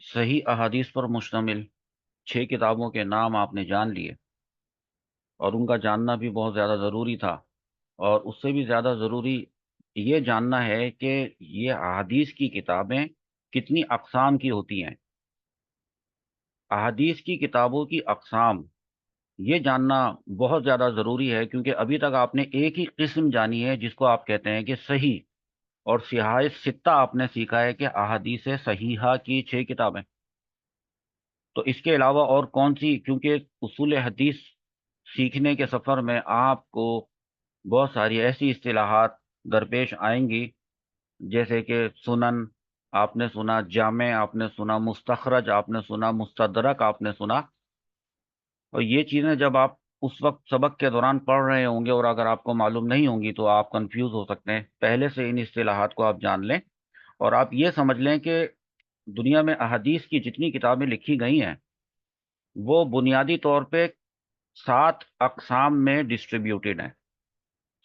صحیح احادیث پر مشتمل 6 کتابوں کے نام آپ نے جان لیے، اور ان کا جاننا بھی بہت زیادہ ضروری تھا، اور اس سے بھی زیادہ ضروری یہ جاننا ہے کہ یہ احادیث کی کتابیں کتنی اقسام کی ہوتی ہیں۔ احادیث کی کتابوں کی اقسام یہ جاننا بہت زیادہ ضروری ہے، کیونکہ ابھی تک آپ نے ایک ہی قسم جانی ہے جس کو آپ کہتے ہیں کہ صحیح، اور صحاح ستہ آپ نے سیکھا ہے کہ احادیث صحیحہ کی 6 کتابیں۔ تو اس کے علاوہ اور کون سی، کیونکہ اصول حدیث سیکھنے کے سفر میں آپ کو بہت ساری ایسی اصطلاحات درپیش آئیں گی، جیسے کہ سنن آپ نے سنا، جامع آپ نے سنا، مستخرج آپ نے سنا، مستدرک آپ نے سنا، اور یہ چیزیں جب آپ اس وقت سبق کے دوران پڑھ رہے ہوں گے اور اگر آپ کو معلوم نہیں ہوں گی تو آپ کنفیوز ہو سکتے ہیں۔ پہلے سے ان اصطلاحات کو آپ جان لیں، اور آپ یہ سمجھ لیں کہ دنیا میں احادیث کی جتنی کتابیں لکھی گئی ہیں وہ بنیادی طور پہ 7 اقسام میں ڈسٹریبیوٹیڈ ہیں،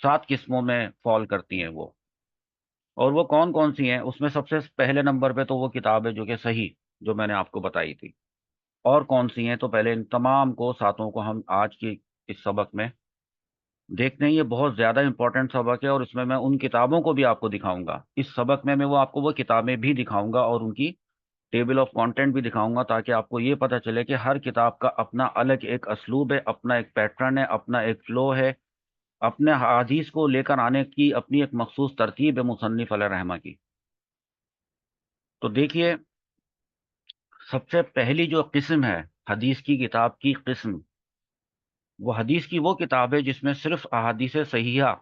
7 قسموں میں فال کرتی ہیں وہ۔ اور وہ کون کون سی ہیں؟ اس میں سب سے پہلے نمبر پہ تو وہ کتاب ہے جو کہ صحیح، جو میں نے آپ کو بتائی تھی۔ اور کون سی ہیں؟ تو پہلے ان تمام کو، ساتوں کو ہم آج کی اس سبق میں دیکھتے ہیں۔ یہ بہت زیادہ امپورٹنٹ سبق ہے، اور اس میں میں ان کتابوں کو بھی آپ کو دکھاؤں گا۔ اس سبق میں وہ آپ کو وہ کتابیں بھی دکھاؤں گا اور ان کی ٹیبل آف کانٹینٹ بھی دکھاؤں گا، تاکہ آپ کو یہ پتہ چلے کہ ہر کتاب کا اپنا الگ ایک اسلوب ہے، اپنا ایک پیٹرن ہے، اپنا ایک فلو ہے، اپنے حدیث کو لے کر آنے کی اپنی ایک مخصوص ترتیب ہے مصنف علیہ رحمہ کی۔ تو دیکھیے، سب سے پہلی جو قسم ہے حدیث کی کتاب کی قسم، وہ حدیث کی وہ کتاب ہے جس میں صرف احادیث صحیحہ،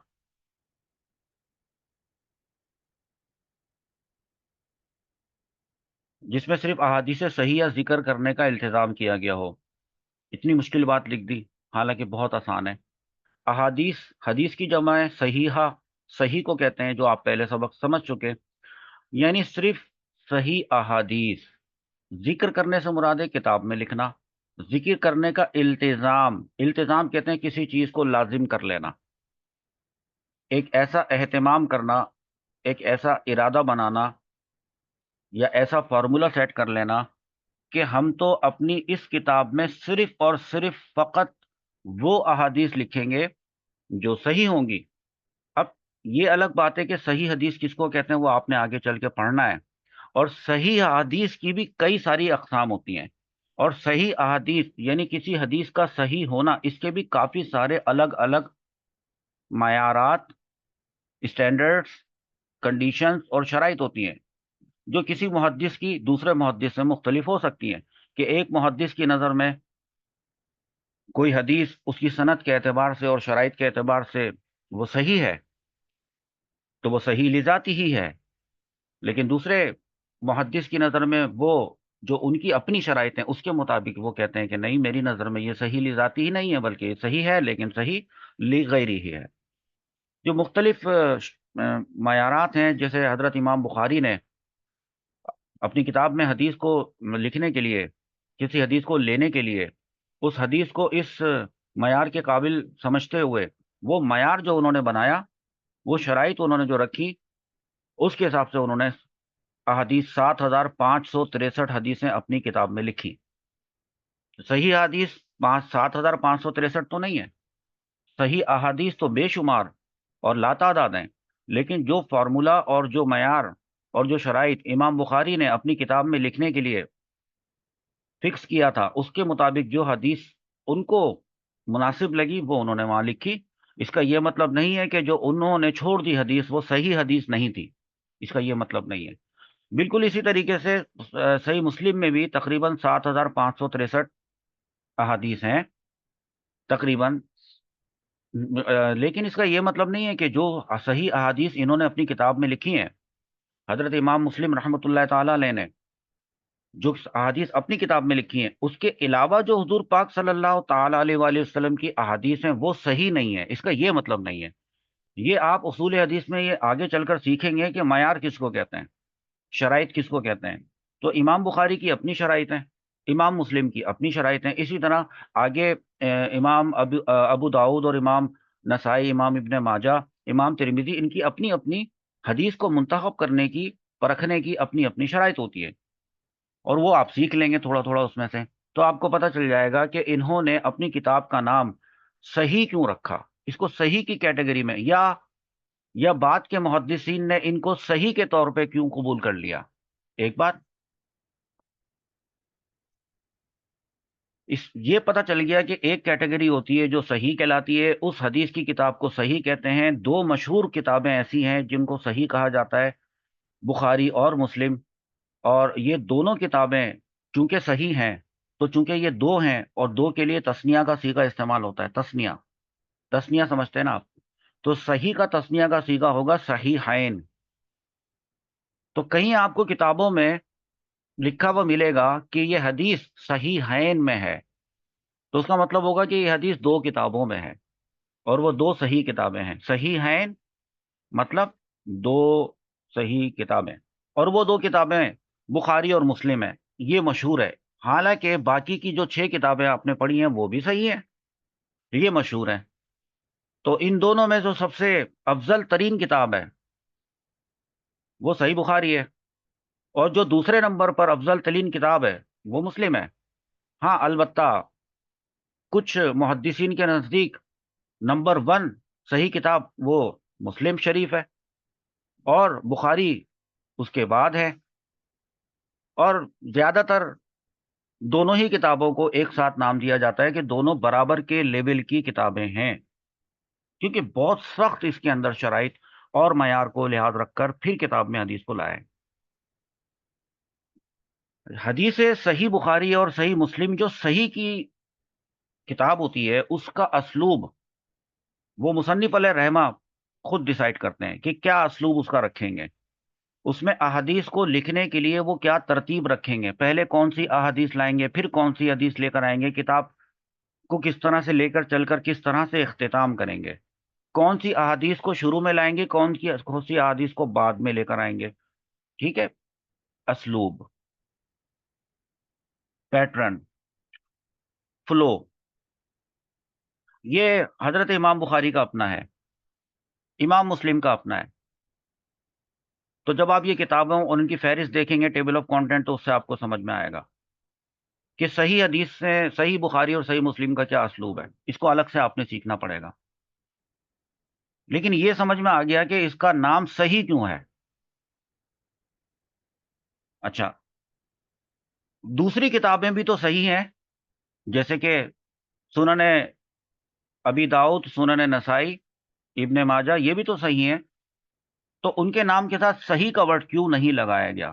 جس میں صرف احادیث صحیحہ ذکر کرنے کا التزام کیا گیا ہو۔ اتنی مشکل بات لکھ دی، حالانکہ بہت آسان ہے۔ احادیث، حدیث کی جمع ہے صحیحہ، صحیح کو کہتے ہیں جو آپ پہلے سبق سمجھ چکے، یعنی صرف صحیح احادیث۔ ذکر کرنے سے مراد ہے کتاب میں لکھنا، ذکر کرنے کا التزام، التزام کہتے ہیں کسی چیز کو لازم کر لینا، ایک ایسا اہتمام کرنا، ایک ایسا ارادہ بنانا یا ایسا فارمولا سیٹ کر لینا کہ ہم تو اپنی اس کتاب میں صرف اور صرف فقط وہ احادیث لکھیں گے جو صحیح ہوں گی۔ اب یہ الگ بات ہے کہ صحیح حدیث کس کو کہتے ہیں، وہ آپ نے آگے چل کے پڑھنا ہے، اور صحیح احادیث کی بھی کئی ساری اقسام ہوتی ہیں، اور صحیح احادیث یعنی کسی حدیث کا صحیح ہونا، اس کے بھی کافی سارے الگ الگ معیارات، اسٹینڈرڈز، کنڈیشنز اور شرائط ہوتی ہیں، جو کسی محدث کی دوسرے محدث سے مختلف ہو سکتی ہیں۔ کہ ایک محدث کی نظر میں کوئی حدیث اس کی سند کے اعتبار سے اور شرائط کے اعتبار سے وہ صحیح ہے، تو وہ صحیح لذاتی ہی ہے، لیکن دوسرے محدث کی نظر میں وہ جو ان کی اپنی شرائط ہیں اس کے مطابق وہ کہتے ہیں کہ نہیں، میری نظر میں یہ صحیح لذاتی ہی نہیں ہے، بلکہ یہ صحیح ہے لیکن صحیح لغیری ہی ہے۔ جو مختلف معیارات ہیں، جیسے حضرت امام بخاری نے اپنی کتاب میں حدیث کو لکھنے کے لیے، کسی حدیث کو لینے کے لیے، اس حدیث کو اس معیار کے قابل سمجھتے ہوئے وہ معیار جو انہوں نے بنایا، وہ شرائط انہوں نے جو رکھی، اس کے حساب سے انہوں نے احادیث 7563 حدیثیں اپنی کتاب میں لکھی۔ صحیح احادیث 7563 تو نہیں ہے، صحیح احادیث تو بے شمار اور لاتعداد ہیں، لیکن جو فارمولا اور جو معیار اور جو شرائط امام بخاری نے اپنی کتاب میں لکھنے کے لیے فکس کیا تھا، اس کے مطابق جو حدیث ان کو مناسب لگی وہ انہوں نے وہاں لکھی۔ اس کا یہ مطلب نہیں ہے کہ جو انہوں نے چھوڑ دی حدیث وہ صحیح حدیث نہیں تھی، اس کا یہ مطلب نہیں ہے۔ بالکل اسی طریقے سے صحیح مسلم میں بھی تقریباً 7563 احادیث ہیں تقریباً، لیکن اس کا یہ مطلب نہیں ہے کہ جو صحیح احادیث انہوں نے اپنی کتاب میں لکھی ہیں، حضرت امام مسلم رحمۃ اللہ تعالی علیہ نے جو احادیث اپنی کتاب میں لکھی ہیں، اس کے علاوہ جو حضور پاک صلی اللہ تعالی علیہ وآلہ وسلم کی احادیث ہیں وہ صحیح نہیں ہے، اس کا یہ مطلب نہیں ہے۔ یہ آپ اصول حدیث میں یہ آگے چل کر سیکھیں گے کہ معیار کس کو کہتے ہیں، شرائط کس کو کہتے ہیں۔ تو امام بخاری کی اپنی شرائط ہیں، امام مسلم کی اپنی شرائط ہیں، اسی طرح آگے امام ابو داؤد اور امام نسائی، امام ابن ماجہ، امام ترمذی، ان کی اپنی اپنی حدیث کو منتخب کرنے کی، پرکھنے کی اپنی اپنی شرائط ہوتی ہے۔ اور وہ آپ سیکھ لیں گے تھوڑا تھوڑا اس میں سے، تو آپ کو پتہ چل جائے گا کہ انہوں نے اپنی کتاب کا نام صحیح کیوں رکھا، اس کو صحیح کی کیٹیگری میں، یا بعد کے محدثین نے ان کو صحیح کے طور پہ کیوں قبول کر لیا۔ ایک بات یہ پتہ چل گیا کہ ایک کیٹیگری ہوتی ہے جو صحیح کہلاتی ہے، اس حدیث کی کتاب کو صحیح کہتے ہیں۔ دو مشہور کتابیں ایسی ہیں جن کو صحیح کہا جاتا ہے، بخاری اور مسلم، اور یہ دونوں کتابیں چونکہ صحیح ہیں، تو چونکہ یہ دو ہیں اور دو کے لیے تثنیہ کا صیغہ استعمال ہوتا ہے، تثنیہ سمجھتے ہیں نا آپ، تو صحیح کا تثنیہ کا صیغہ ہوگا صحیحین۔ تو کہیں آپ کو کتابوں میں لکھا ہوا ملے گا کہ یہ حدیث صحیحین میں ہے، تو اس کا مطلب ہوگا کہ یہ حدیث دو کتابوں میں ہے، اور وہ دو صحیح کتابیں ہیں۔ صحیحین مطلب دو صحیح کتابیں، اور وہ دو کتابیں بخاری اور مسلم ہیں، یہ مشہور ہے۔ حالانکہ باقی کی جو 6 کتابیں آپ نے پڑھی ہیں وہ بھی صحیح ہیں، یہ مشہور ہیں۔ تو ان دونوں میں جو سب سے افضل ترین کتاب ہے وہ صحیح بخاری ہے، اور جو دوسرے نمبر پر افضل ترین کتاب ہے وہ مسلم ہے۔ ہاں البتہ کچھ محدثین کے نزدیک نمبر 1 صحیح کتاب وہ مسلم شریف ہے، اور بخاری اس کے بعد ہے، اور زیادہ تر دونوں ہی کتابوں کو ایک ساتھ نام دیا جاتا ہے کہ دونوں برابر کے لیول کی کتابیں ہیں، کیونکہ بہت سخت اس کے اندر شرائط اور معیار کو لحاظ رکھ کر پھر کتاب میں حدیث کو لائے۔ حدیث صحیح بخاری اور صحیح مسلم جو صحیح کی کتاب ہوتی ہے، اس کا اسلوب وہ مصنف علیہ رحمہ خود ڈیسائیڈ کرتے ہیں کہ کیا اسلوب اس کا رکھیں گے، اس میں احادیث کو لکھنے کے لیے وہ کیا ترتیب رکھیں گے، پہلے کون سی احادیث لائیں گے، پھر کون سی حدیث لے کر آئیں گے، کتاب کو کس طرح سے لے کر چل کر کس طرح سے اختتام کریں گے، کون سی احادیث کو شروع میں لائیں گے، کون سی احادیث کو بعد میں لے کر آئیں گے، ٹھیک ہے۔ اسلوب، پیٹرن، فلو، یہ حضرت امام بخاری کا اپنا ہے، امام مسلم کا اپنا ہے۔ تو جب آپ یہ کتابوں اور ان کی فہرست دیکھیں گے، ٹیبل آف کانٹینٹ، تو اس سے آپ کو سمجھ میں آئے گا کہ صحیح حدیث سے صحیح بخاری اور صحیح مسلم کا کیا اسلوب ہے، اس کو الگ سے آپ نے سیکھنا پڑے گا۔ لیکن یہ سمجھ میں آ گیا کہ اس کا نام صحیح کیوں ہے۔ اچھا، دوسری کتابیں بھی تو صحیح ہیں، جیسے کہ سنن ابی داؤد، سنن نسائی، ابن ماجہ، یہ بھی تو صحیح ہیں، تو ان کے نام کے ساتھ صحیح کا ورڈ کیوں نہیں لگایا گیا؟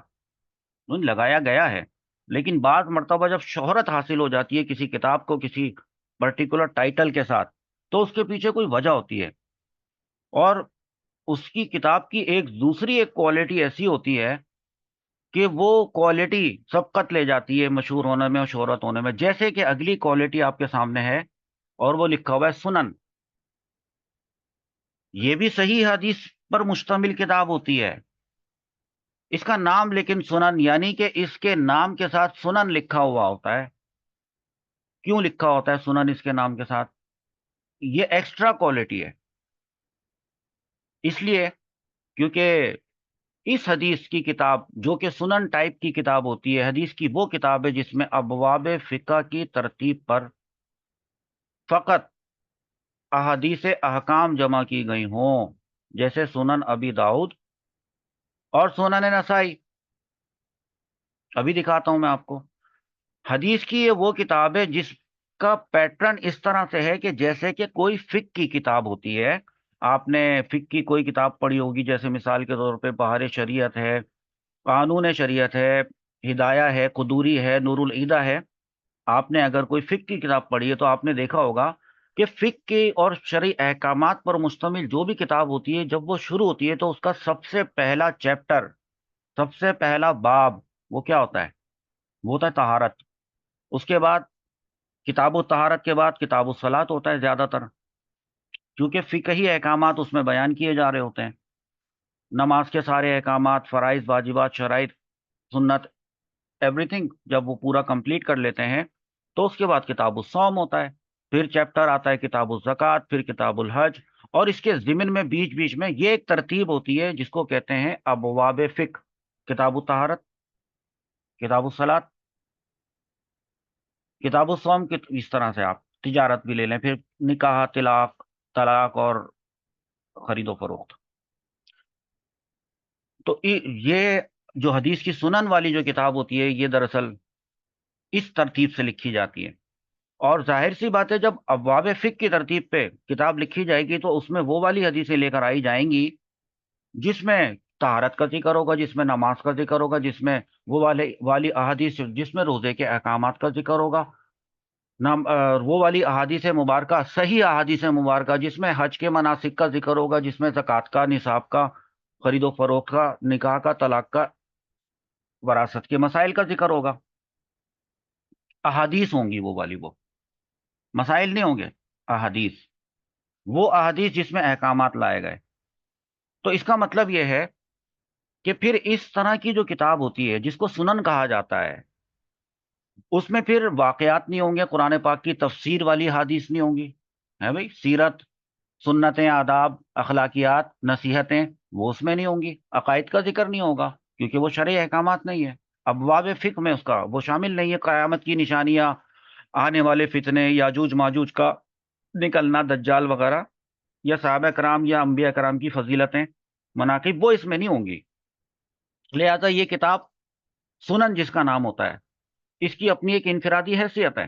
لگایا گیا ہے، لیکن بعض مرتبہ جب شہرت حاصل ہو جاتی ہے کسی کتاب کو کسی پرٹیکولر ٹائٹل کے ساتھ، تو اس کے پیچھے کوئی وجہ ہوتی ہے، اور اس کی کتاب کی ایک کوالٹی ایسی ہوتی ہے کہ وہ کوالٹی سبقت لے جاتی ہے مشہور ہونے میں اور شہرت ہونے میں۔ جیسے کہ اگلی کوالٹی آپ کے سامنے ہے، اور وہ لکھا ہوا ہے سنن، یہ بھی صحیح حدیث پر مشتمل کتاب ہوتی ہے، اس کا نام لیکن سنن، یعنی کہ اس کے نام کے ساتھ سنن لکھا ہوا ہوتا ہے۔ کیوں لکھا ہوتا ہے سنن اس کے نام کے ساتھ؟ یہ ایکسٹرا کوالٹی ہے، اس لیے کیونکہ اس حدیث کی کتاب جو کہ سنن ٹائپ کی کتاب ہوتی ہے، حدیث کی وہ کتاب ہے جس میں ابواب فقہ کی ترتیب پر فقط احادیث احکام جمع کی گئی ہوں، جیسے سنن ابی داؤد اور سنن نسائی۔ ابھی دکھاتا ہوں میں آپ کو، حدیث کی یہ وہ کتاب ہے جس کا پیٹرن اس طرح سے ہے کہ جیسے کہ کوئی فقہ کی کتاب ہوتی ہے۔ آپ نے فقہ کی کوئی کتاب پڑھی ہوگی، جیسے مثال کے طور پہ بہار شریعت ہے، قانون شریعت ہے، ہدایہ ہے، قدوری ہے، نور العیدہ ہے۔ آپ نے اگر کوئی فقہ کی کتاب پڑھی ہے تو آپ نے دیکھا ہوگا کہ فقہ کے اور شرعی احکامات پر مشتمل جو بھی کتاب ہوتی ہے، جب وہ شروع ہوتی ہے تو اس کا سب سے پہلا چیپٹر، سب سے پہلا باب وہ کیا ہوتا ہے؟ وہ ہوتا ہے طہارت۔ اس کے بعد کتاب الطہارت کے بعد کتاب الصلاۃ ہوتا ہے زیادہ تر، کیونکہ فقہی احکامات اس میں بیان کیے جا رہے ہوتے ہیں، نماز کے سارے احکامات، فرائض، واجبات، شرائط، سنت، ایوری تھنگ جب وہ پورا کمپلیٹ کر لیتے ہیں تو اس کے بعد کتاب الصوم ہوتا ہے، پھر چیپٹر آتا ہے کتاب الزکوٰۃ، پھر کتاب الحج، اور اس کے ضمن میں بیچ بیچ میں یہ ایک ترتیب ہوتی ہے جس کو کہتے ہیں ابواب فقہ، کتاب الطہارت، کتاب الصلاۃ، کتاب الصوم اس طرح سے آپ تجارت بھی لے لیں، پھر نکاح، طلاق، طلاق اور خرید و فروخت. تو یہ جو حدیث کی سنن والی جو کتاب ہوتی ہے، یہ دراصل اس ترتیب سے لکھی جاتی ہے. اور ظاہر سی بات ہے، جب ابواب فقہ کی ترتیب پہ کتاب لکھی جائے گی تو اس میں وہ والی حدیثیں لے کر آئی جائیں گی جس میں طہارت کا ذکر ہوگا، جس میں نماز کا ذکر ہوگا، جس میں وہ والی احادیث جس میں روزے کے احکامات کا ذکر ہوگا، وہ والی احادیث مبارکہ، صحیح احادیث مبارکہ جس میں حج کے مناسک کا ذکر ہوگا، جس میں زکوٰۃ کا، نصاب کا، خرید و فروخت کا، نکاح کا، طلاق کا، وراثت کے مسائل کا ذکر ہوگا. احادیث ہوں گی وہ والی، وہ مسائل نہیں ہوں گے، احادیث، وہ احادیث جس میں احکامات لائے گئے. تو اس کا مطلب یہ ہے کہ پھر اس طرح کی جو کتاب ہوتی ہے جس کو سنن کہا جاتا ہے، اس میں پھر واقعات نہیں ہوں گے، قرآن پاک کی تفسیر والی حدیث نہیں ہوں گی، ہے بھائی، سیرت، سنتیں، آداب، اخلاقیات، نصیحتیں، وہ اس میں نہیں ہوں گی. عقائد کا ذکر نہیں ہوگا کیونکہ وہ شرعی احکامات نہیں ہے. ابواب فقہ میں اس کا وہ شامل نہیں ہے. قیامت کی نشانیاں، آنے والے فتنے، یاجوج ماجوج کا نکلنا، دجال وغیرہ، یا صحابہ کرام یا انبیاء کرام کی فضیلتیں، مناقب، وہ اس میں نہیں ہوں گی. لہذا یہ کتاب سنن جس کا نام ہوتا ہے، اس کی اپنی ایک انفرادی حیثیت ہے.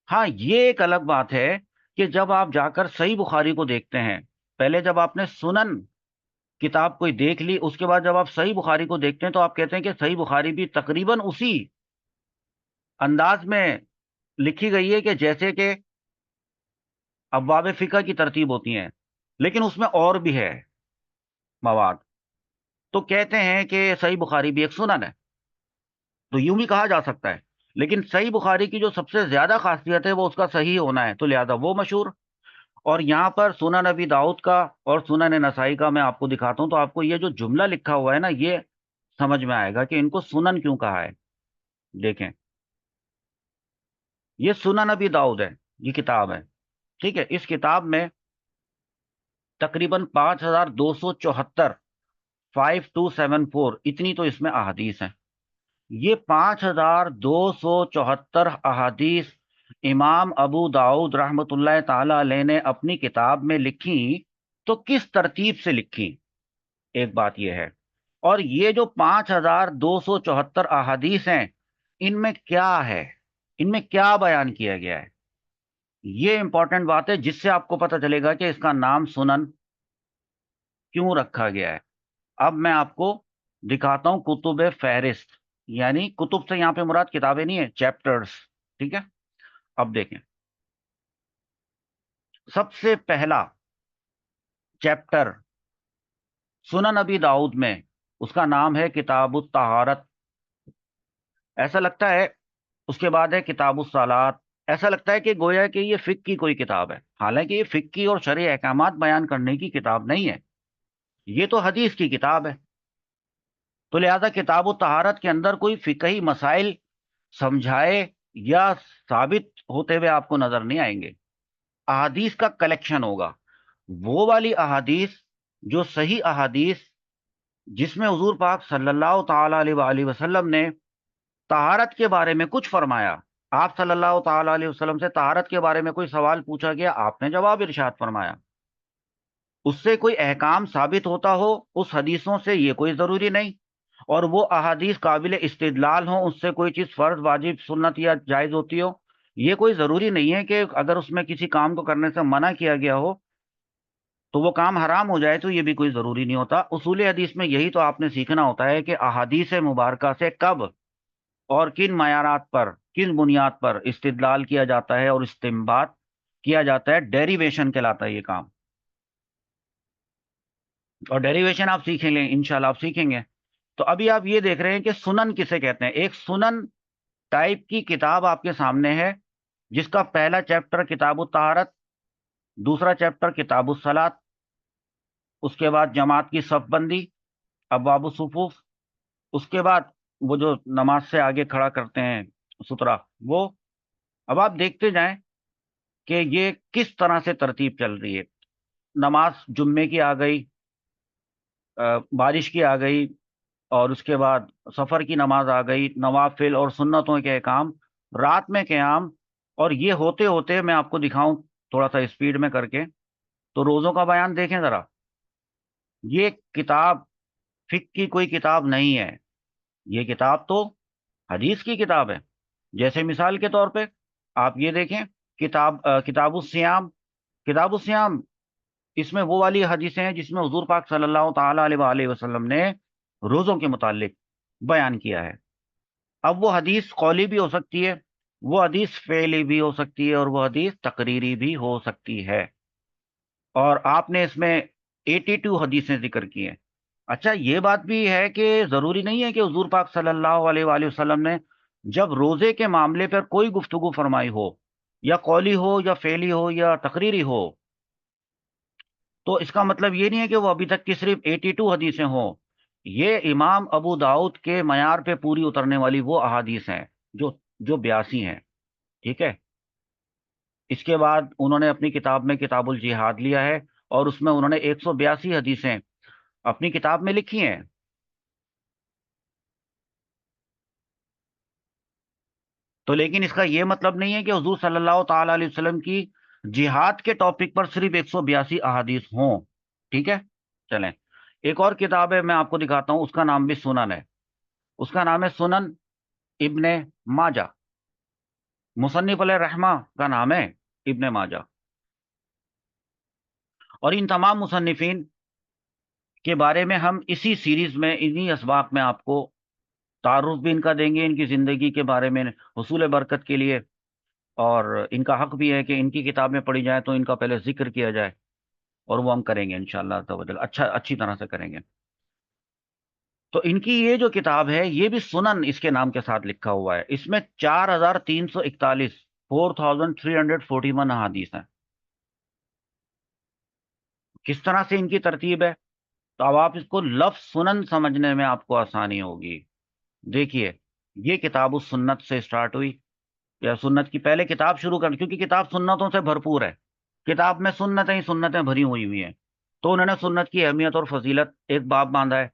ہاں، یہ ایک الگ بات ہے کہ جب آپ جا کر صحیح بخاری کو دیکھتے ہیں، پہلے جب آپ نے سنن کتاب کوئی دیکھ لی، اس کے بعد جب آپ صحیح بخاری کو دیکھتے ہیں تو آپ کہتے ہیں کہ صحیح بخاری بھی تقریباً اسی انداز میں لکھی گئی ہے کہ جیسے کہ ابواب فقہ کی ترتیب ہوتی ہیں، لیکن اس میں اور بھی ہے مواد. تو کہتے ہیں کہ صحیح بخاری بھی ایک سنن ہے، تو یوں بھی کہا جا سکتا ہے. لیکن صحیح بخاری کی جو سب سے زیادہ خاصیت ہے وہ اس کا صحیح ہونا ہے، تو لہذا وہ مشہور. اور یہاں پر سنن ابی داؤد کا اور سنن نسائی کا میں آپ کو دکھاتا ہوں، تو آپ کو یہ جو جملہ لکھا ہوا ہے نا، یہ سمجھ میں آئے گا کہ ان کو سنن کیوں کہا ہے. دیکھیں، یہ سنن ابی داؤد ہے، یہ کتاب ہے، ٹھیک ہے. اس کتاب میں تقریباً 5274، 5274، اتنی تو اس میں احادیث ہیں. یہ 5274 احادیث امام ابو داؤد رحمۃ اللہ تعالی علیہ نے اپنی کتاب میں لکھی، تو کس ترتیب سے لکھی، ایک بات یہ ہے. اور یہ جو 5274 احادیث ہیں، ان میں کیا ہے، ان میں کیا بیان کیا گیا ہے، یہ امپورٹنٹ بات ہے جس سے آپ کو پتہ چلے گا کہ اس کا نام سنن کیوں رکھا گیا ہے. اب میں آپ کو دکھاتا ہوں کتب فہرست، یعنی کتب سے یہاں پہ مراد کتابیں نہیں ہیں، چیپٹرز، ٹھیک ہے. اب دیکھیں، سب سے پہلا چیپٹر سنن ابی داؤد میں، اس کا نام ہے کتاب الطہارت. ایسا لگتا ہے اس کے بعد ہے کتاب الصلاۃ. ایسا لگتا ہے کہ گویا کہ یہ فقہ کی کوئی کتاب ہے، حالانکہ یہ فقہ کی اور شرعی احکامات بیان کرنے کی کتاب نہیں ہے، یہ تو حدیث کی کتاب ہے. تو لہذا کتاب الطہارت کے اندر کوئی فقہی مسائل سمجھائے یا ثابت ہوتے ہوئے آپ کو نظر نہیں آئیں گے. احادیث کا کلیکشن ہوگا، وہ والی احادیث جو صحیح احادیث جس میں حضور پاک صلی اللہ تعالی علیہ وآلہ وسلم نے طہارت کے بارے میں کچھ فرمایا. آپ صلی اللہ تعالی علیہ وسلم سے طہارت کے بارے میں کوئی سوال پوچھا گیا، آپ نے جواب ارشاد فرمایا. اس سے کوئی احکام ثابت ہوتا ہو اس حدیثوں سے، یہ کوئی ضروری نہیں. اور وہ احادیث قابل استدلال ہوں، اس سے کوئی چیز فرض، واجب، سنت یا جائز ہوتی ہو، یہ کوئی ضروری نہیں ہے کہ اگر اس میں کسی کام کو کرنے سے منع کیا گیا ہو تو وہ کام حرام ہو جائے، تو یہ بھی کوئی ضروری نہیں ہوتا. اصول حدیث میں یہی تو آپ نے سیکھنا ہوتا ہے کہ احادیث مبارکہ سے کب اور کن معیارات پر، کن بنیاد پر استدلال کیا جاتا ہے اور استنباط کیا جاتا ہے. ڈیریویشن کہلاتا ہے یہ کام، اور ڈیریویشن آپ سیکھیں گے انشاءاللہ، آپ سیکھیں گے. تو ابھی آپ یہ دیکھ رہے ہیں کہ سنن کسے کہتے ہیں. ایک سنن ٹائپ کی کتاب آپ کے سامنے ہے جس کا پہلا چیپٹر کتاب الطہارت، دوسرا چیپٹر کتاب الصلاۃ، اس کے بعد جماعت کی صف بندی، ابواب الصفوف، اس کے بعد وہ جو نماز سے آگے کھڑا کرتے ہیں سترہ، وہ. اب آپ دیکھتے جائیں کہ یہ کس طرح سے ترتیب چل رہی ہے. نماز جمعے کی آ گئی، بارش کی آ گئی، اور اس کے بعد سفر کی نماز آ گئی، نوافل اور سنتوں کے احکام، رات میں قیام، اور یہ ہوتے ہوتے میں آپ کو دکھاؤں تھوڑا سا اسپیڈ میں کر کے، تو روزوں کا بیان دیکھیں ذرا. یہ کتاب فقہ کی کوئی کتاب نہیں ہے، یہ کتاب تو حدیث کی کتاب ہے. جیسے مثال کے طور پہ آپ یہ دیکھیں، کتاب الصیام. کتاب الصیام، اس میں وہ والی حدیثیں ہیں جس میں حضور پاک صلی اللہ تعالی علیہ وآلہ وسلم نے روزوں کے متعلق بیان کیا ہے. اب وہ حدیث قولی بھی ہو سکتی ہے، وہ حدیث فعلی بھی ہو سکتی ہے، اور وہ حدیث تقریری بھی ہو سکتی ہے. اور آپ نے اس میں 82 حدیثیں ذکر کی ہیں. اچھا، یہ بات بھی ہے کہ ضروری نہیں ہے کہ حضور پاک صلی اللہ علیہ وآلہ وسلم نے جب روزے کے معاملے پر کوئی گفتگو فرمائی ہو، یا قولی ہو یا فعلی ہو یا تقریری ہو، تو اس کا مطلب یہ نہیں ہے کہ وہ ابھی تک کی صرف 82 حدیثیں ہوں. یہ امام ابو داؤد کے معیار پہ پوری اترنے والی وہ احادیث ہیں جو 82 ہیں. ٹھیک ہے. اس کے بعد انہوں نے اپنی کتاب میں کتاب الجہاد لیا ہے، اور اس میں انہوں نے 182 حدیثیں اپنی کتاب میں لکھی ہیں. تو لیکن اس کا یہ مطلب نہیں ہے کہ حضور صلی اللہ تعالی علیہ وسلم کی جہاد کے ٹاپک پر صرف 182 احادیث ہوں. ٹھیک ہے. چلیں، ایک اور کتاب ہے، میں آپ کو دکھاتا ہوں. اس کا نام بھی سنن ہے. اس کا نام ہے سنن ابن ماجہ. مصنف علیہ رحمہ کا نام ہے ابن ماجہ. اور ان تمام مصنفین کے بارے میں ہم اسی سیریز میں، انہی اسباق میں آپ کو تعارف بھی ان کا دیں گے، ان کی زندگی کے بارے میں حصول برکت کے لیے. اور ان کا حق بھی ہے کہ ان کی کتابیں پڑھی جائیں تو ان کا پہلے ذکر کیا جائے، اور وہ ہم کریں گے انشاءاللہ تعالی، اچھی طرح سے کریں گے. تو ان کی یہ جو کتاب ہے، یہ بھی سنن اس کے نام کے ساتھ لکھا ہوا ہے. اس میں 4341 4341 احادیث ہیں. کس طرح سے ان کی ترتیب ہے؟ تو اب آپ اس کو لفظ سنن سمجھنے میں آپ کو آسانی ہوگی. دیکھیے، یہ کتاب السنت سے سٹارٹ ہوئی، یا سنت کی پہلے کتاب شروع کر، کیونکہ کتاب سنتوں سے بھرپور ہے. کتاب میں سنتیں ہی سنتیں بھری ہوئی ہیں. تو انہوں نے سنت کی اہمیت اور فضیلت ایک باب باندھا ہے.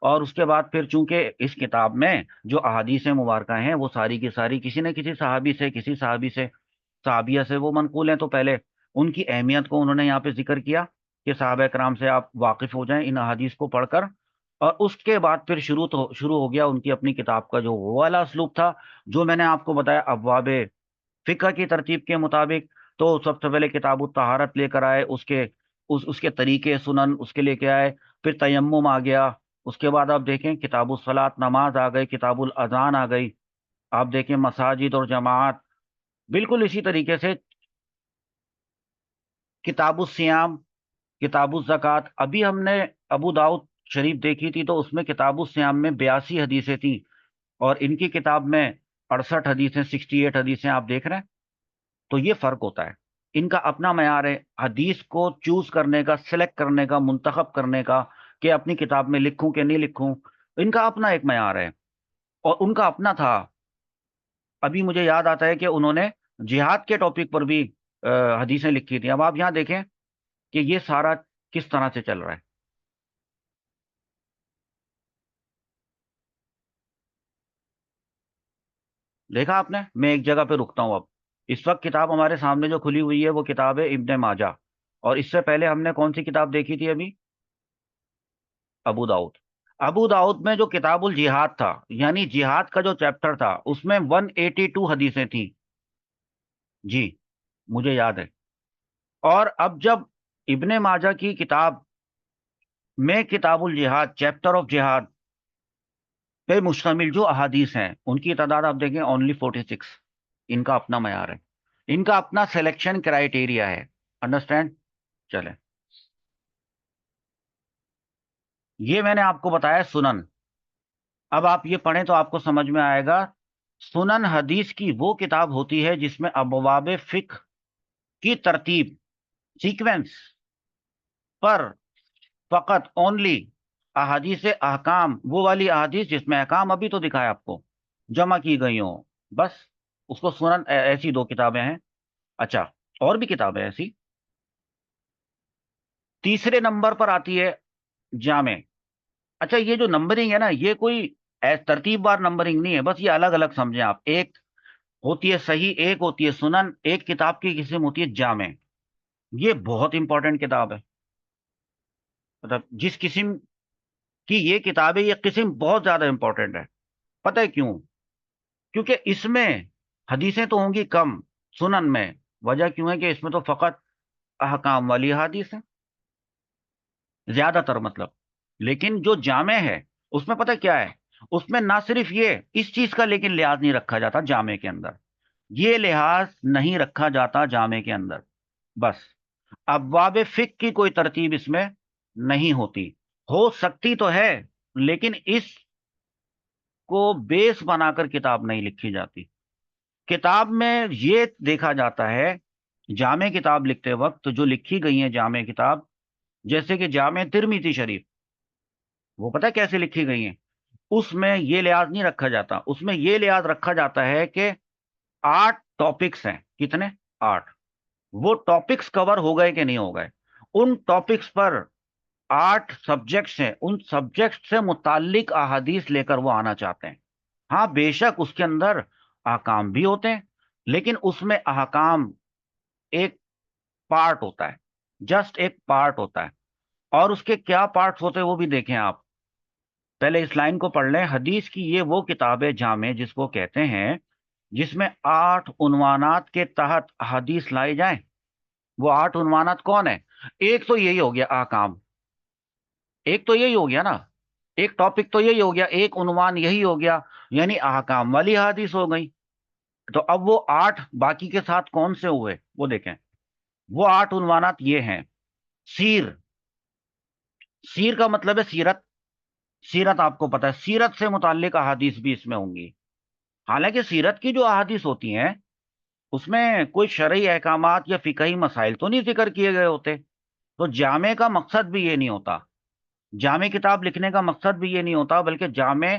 اور اس کے بعد پھر چونکہ اس کتاب میں جو احادیث مبارکہ ہیں وہ ساری کی ساری کسی نہ کسی صحابی سے، کسی صحابی سے، صحابیہ سے وہ منقول ہیں. تو پہلے ان کی اہمیت کو انہوں نے یہاں پہ ذکر کیا کہ صحابہ کرام سے آپ واقف ہو جائیں ان احادیث کو پڑھ کر. اور اس کے بعد پھر شروع ہو گیا ان کی اپنی کتاب کا جو وہ والا اسلوب تھا جو میں نے آپ کو بتایا ابواب فقہ کی ترتیب کے مطابق. تو سب سے پہلے کتاب الطہارت لے کر آئے، اس کے طریقے سنن اس کے لے کے آئے. پھر تیمم آ گیا. اس کے بعد آپ دیکھیں کتاب الصلاۃ، نماز آ گئی. کتاب الاذان آ گئی. آپ دیکھیں مساجد اور جماعت. بالکل اسی طریقے سے کتاب الصیام، کتاب الزکوٰۃ. ابھی ہم نے ابو داؤد شریف دیکھی تھی، تو اس میں کتاب الصیام میں 82 حدیثیں تھیں، اور ان کی کتاب میں 68 حدیثیں، 68 حدیثیں آپ دیکھ رہے ہیں. تو یہ فرق ہوتا ہے. ان کا اپنا معیار ہے حدیث کو چوز کرنے کا، سلیکٹ کرنے کا، منتخب کرنے کا، کہ اپنی کتاب میں لکھوں کہ نہیں لکھوں. ان کا اپنا ایک معیار ہے، اور ان کا اپنا تھا. ابھی مجھے یاد آتا ہے کہ انہوں نے جہاد کے ٹاپک پر بھی حدیثیں لکھی تھیں. اب آپ یہاں دیکھیں کہ یہ سارا کس طرح سے چل رہا ہے. دیکھا آپ نے؟ میں ایک جگہ پہ رکتا ہوں اب. اس وقت کتاب ہمارے سامنے جو کھلی ہوئی ہے وہ کتاب ہے ابن ماجہ. اور اس سے پہلے ہم نے کون سی کتاب دیکھی تھی ابھی؟ ابو داؤد. ابو داؤد میں جو کتاب الجہاد تھا، یعنی جہاد کا جو چیپٹر تھا، اس میں 182 حدیثیں تھیں. جی، مجھے یاد ہے. اور اب جب ابن ماجہ کی کتاب میں کتاب الجہاد، چیپٹر آف جہاد پہ مشتمل جو احادیث ہیں، ان کی تعداد آپ دیکھیں اونلی 46. ان کا اپنا معیار ہے، ان کا اپنا سلیکشن کرائیٹیریا ہے. انڈرسٹینڈ؟ چلیں، یہ میں نے آپ کو بتایا سنن. اب آپ یہ پڑھیں تو آپ کو سمجھ میں آئے گا. سنن حدیث کی وہ کتاب ہوتی ہے جس میں ابواب فقہ کی ترتیب، سیکوینس پر فقط اونلی احادیث احکام، وہ والی احادیث جس میں احکام ابھی تو دکھایا آپ کو جمع کی گئی ہوں، بس اس کو سنن. ایسی 2 کتابیں ہیں. اچھا، اور بھی کتابیں ایسی. تیسرے نمبر پر آتی ہے جامع. اچھا یہ جو نمبرنگ ہے نا، یہ کوئی ترتیب بار نمبرنگ نہیں ہے، بس یہ الگ الگ سمجھیں آپ. ایک ہوتی ہے صحیح، ایک ہوتی ہے سنن، ایک کتاب کی قسم ہوتی ہے جامع. یہ بہت امپورٹنٹ کتاب ہے. مطلب جس قسم کی یہ کتاب ہے، یہ قسم بہت زیادہ امپورٹنٹ ہے. پتہ ہے کیوں؟ کیونکہ اس میں حدیثیں تو ہوں گی کم سنن میں. وجہ کیوں ہے کہ اس میں تو فقط احکام والی حدیث ہے زیادہ تر، مطلب. لیکن جو جامع ہے اس میں پتہ کیا ہے؟ اس میں نہ صرف یہ اس چیز کا لیکن لحاظ نہیں رکھا جاتا جامع کے اندر. یہ لحاظ نہیں رکھا جاتا جامع کے اندر. بس ابواب فقہ کی کوئی ترتیب اس میں نہیں ہوتی. ہو سکتی تو ہے، لیکن اس کو بیس بنا کر کتاب نہیں لکھی جاتی. کتاب میں یہ دیکھا جاتا ہے جامع کتاب لکھتے وقت جو لکھی گئی ہیں جامع کتاب، جیسے کہ جامع ترمذی شریف، وہ پتہ ہے کیسے لکھی گئی ہیں؟ اس میں یہ لحاظ نہیں رکھا جاتا. اس میں یہ لحاظ رکھا جاتا ہے کہ 8 ٹاپکس ہیں. کتنے؟ 8. وہ ٹاپکس کور ہو گئے کہ نہیں ہو گئے. ان ٹاپکس پر 8 سبجیکٹس ہیں، ان سبجیکٹ سے متعلق احادیث لے کر وہ آنا چاہتے ہیں. ہاں بے شک اس کے اندر احکام بھی ہوتے ہیں، لیکن اس میں احکام ایک پارٹ ہوتا ہے، جسٹ ایک پارٹ ہوتا ہے. اور اس کے کیا پارٹس ہوتے ہیں وہ بھی دیکھیں آپ. پہلے اس لائن کو پڑھ لیں. حدیث کی یہ وہ کتاب ہے جامع جس کو کہتے ہیں جس میں 8 عنوانات کے تحت حدیث لائی جائیں. وہ 8 عنوانات کون ہیں؟ ایک تو یہی ہو گیا احکام، ایک تو یہی ہو گیا نا، ایک ٹاپک تو یہی ہو گیا، ایک عنوان یہی ہو گیا، یعنی احکام والی حدیث ہو گئی. تو اب وہ 8 باقی کے ساتھ کون سے ہوئے وہ دیکھیں. وہ 8 عنوانات یہ ہیں. سیر. سیر کا مطلب ہے سیرت. سیرت آپ کو پتہ ہے، سیرت سے متعلق احادیث بھی اس میں ہوں گی. حالانکہ سیرت کی جو احادیث ہوتی ہیں اس میں کوئی شرعی احکامات یا فقہی مسائل تو نہیں ذکر کیے گئے ہوتے. تو جامع کا مقصد بھی یہ نہیں ہوتا. جامع کتاب لکھنے کا مقصد بھی یہ نہیں ہوتا، بلکہ جامع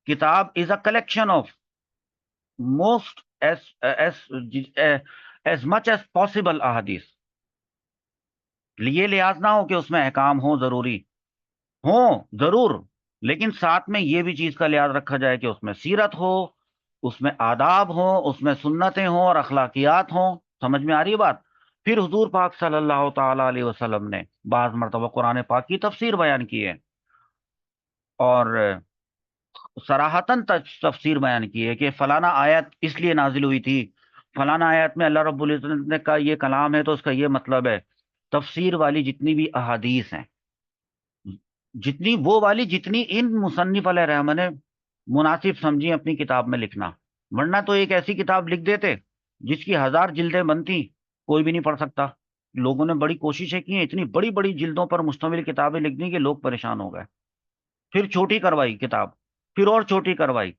کتاب is a collection of most as much as possible احادیث. یہ لحاظ نہ ہو کہ اس میں احکام ہوں، ضروری ہوں ضرور، لیکن ساتھ میں یہ بھی چیز کا لحاظ رکھا جائے کہ اس میں سیرت ہو، اس میں آداب ہوں، اس میں سنتیں ہوں اور اخلاقیات ہوں. سمجھ میں آ رہی ہے بات؟ پھر حضور پاک صلی اللہ تعالی علیہ وسلم نے بعض مرتبہ قرآن پاک کی تفسیر بیان کی ہے، اور صراحتاً تفسیر بیان کی ہے کہ فلانا آیت اس لیے نازل ہوئی تھی، فلانا آیت میں اللہ رب العزت نے کا یہ کلام ہے تو اس کا یہ مطلب ہے. تفسیر والی جتنی بھی احادیث ہیں، جتنی وہ والی جتنی ان مصنف علیہ رحمہ نے مناسب سمجھی اپنی کتاب میں لکھنا. ورنہ تو ایک ایسی کتاب لکھ دیتے جس کی 1000 جلدیں بنتی، کوئی بھی نہیں پڑھ سکتا. لوگوں نے بڑی کوششیں کی ہیں اتنی بڑی بڑی جلدوں پر مشتمل کتابیں لکھنے کے، لوگ پریشان ہو گئے. پھر چھوٹی کروائی کتاب، پھر اور چھوٹی کروائی.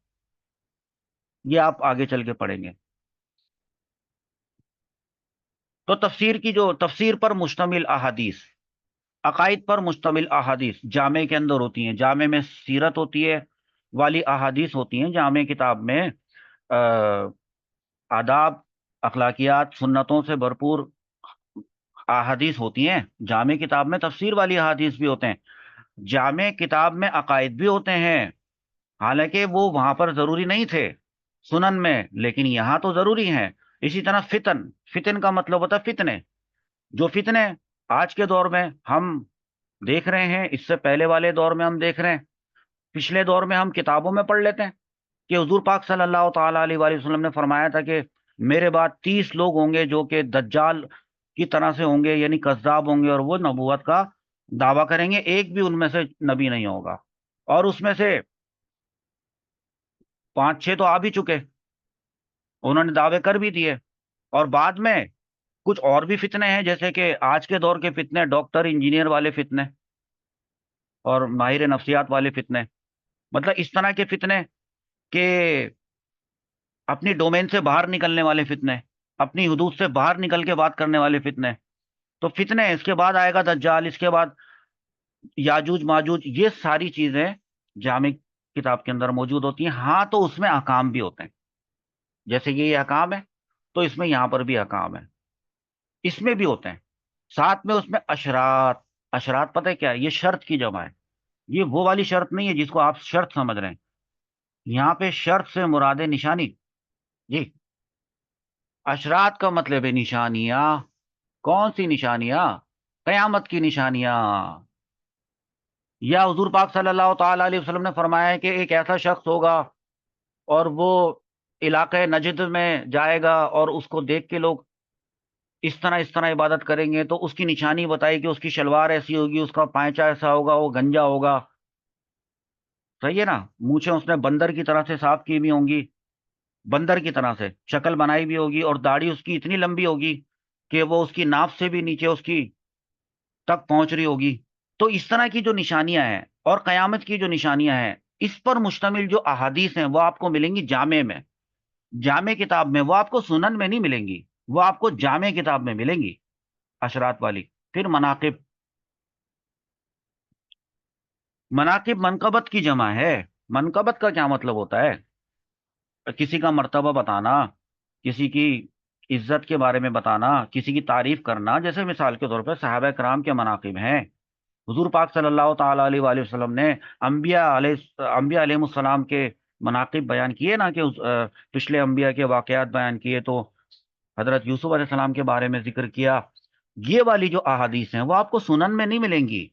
یہ آپ آگے چل کے پڑھیں گے. تو تفسیر کی جو تفسیر پر مشتمل احادیث، عقائد پر مشتمل احادیث جامع کے اندر ہوتی ہیں. جامع میں سیرت ہوتی ہے والی احادیث ہوتی ہیں. جامع کتاب میں آداب، اخلاقیات، سنتوں سے بھرپور احادیث ہوتی ہیں. جامع کتاب میں تفسیر والی احادیث بھی ہوتے ہیں. جامع کتاب میں عقائد بھی ہوتے ہیں، حالانکہ وہ وہاں پر ضروری نہیں تھے سنن میں، لیکن یہاں تو ضروری ہیں. اسی طرح فتن. فتن کا مطلب ہوتا ہے فتنے. جو فتنے آج کے دور میں ہم دیکھ رہے ہیں، اس سے پہلے والے دور میں ہم دیکھ رہے ہیں، پچھلے دور میں ہم کتابوں میں پڑھ لیتے ہیں کہ حضور پاک صلی اللہ تعالی علیہ وآلہ وسلم نے فرمایا تھا کہ میرے بعد 30 لوگ ہوں گے جو کہ دجال کی طرح سے ہوں گے، یعنی کذاب ہوں گے، اور وہ نبوت کا دعویٰ کریں گے، ایک بھی ان میں سے نبی نہیں ہوگا. اور اس میں سے 5-6 تو آ بھی چکے، انہوں نے دعوے کر بھی دیے. اور بعد میں کچھ اور بھی فتنے ہیں، جیسے کہ آج کے دور کے فتنے، ڈاکٹر انجینئر والے فتنے اور ماہر نفسیات والے فتنے. مطلب اس طرح کے فتنے کہ اپنی ڈومین سے باہر نکلنے والے فتنے، اپنی حدود سے باہر نکل کے بات کرنے والے فتنے. تو فتنے، اس کے بعد آئے گا دجال، اس کے بعد یاجوج ماجوج. یہ ساری چیزیں جامع کتاب کے اندر موجود ہوتی ہیں. ہاں تو اس میں احکام بھی ہوتے ہیں، جیسے یہ احکام ہے تو اس میں یہاں پر بھی احکام ہے، اس میں بھی ہوتے ہیں. ساتھ میں اس میں اشرات. اشرات پتہ ہے کیا ہے؟ یہ شرط کی جمع ہے. یہ وہ والی شرط نہیں ہے جس کو آپ شرط سمجھ رہے ہیں. یہاں پہ شرط سے مراد ہے نشانی. جی. اشراط کا مطلب ہے نشانیاں. کون سی نشانیاں؟ قیامت کی نشانیاں. یا حضور پاک صلی اللہ تعالی علیہ وسلم نے فرمایا ہے کہ ایک ایسا شخص ہوگا اور وہ علاقہ نجد میں جائے گا اور اس کو دیکھ کے لوگ اس طرح عبادت کریں گے تو اس کی نشانی بتائی کہ اس کی شلوار ایسی ہوگی، اس کا پائچہ ایسا ہوگا، وہ گنجا ہوگا. صحیح ہے نا؟ مونچھیں اس نے بندر کی طرح سے صاف کی بھی ہوں گی، بندر کی طرح سے شکل بنائی بھی ہوگی، اور داڑھی اس کی اتنی لمبی ہوگی کہ وہ اس کی ناف سے بھی نیچے اس کی تک پہنچ رہی ہوگی. تو اس طرح کی جو نشانیاں ہیں اور قیامت کی جو نشانیاں ہیں، اس پر مشتمل جو احادیث ہیں وہ آپ کو ملیں گی جامع میں، جامع کتاب میں. وہ آپ کو سنن میں نہیں ملیں گی، وہ آپ کو جامع کتاب میں ملیں گی، اشرات والی. پھر مناقب. مناقب منقبت کی جمع ہے. منقبت کا کیا مطلب ہوتا ہے؟ کسی کا مرتبہ بتانا، کسی کی عزت کے بارے میں بتانا، کسی کی تعریف کرنا. جیسے مثال کے طور پہ صحابہ کرام کے مناقب ہیں. حضور پاک صلی اللہ تعالی علیہ وآلہ وسلم نے انبیاء علیہ السلام کے مناقب بیان کیے نا، کہ پچھلے انبیاء کے واقعات بیان کیے. تو حضرت یوسف علیہ السلام کے بارے میں ذکر کیا. یہ والی جو احادیث ہیں وہ آپ کو سنن میں نہیں ملیں گی.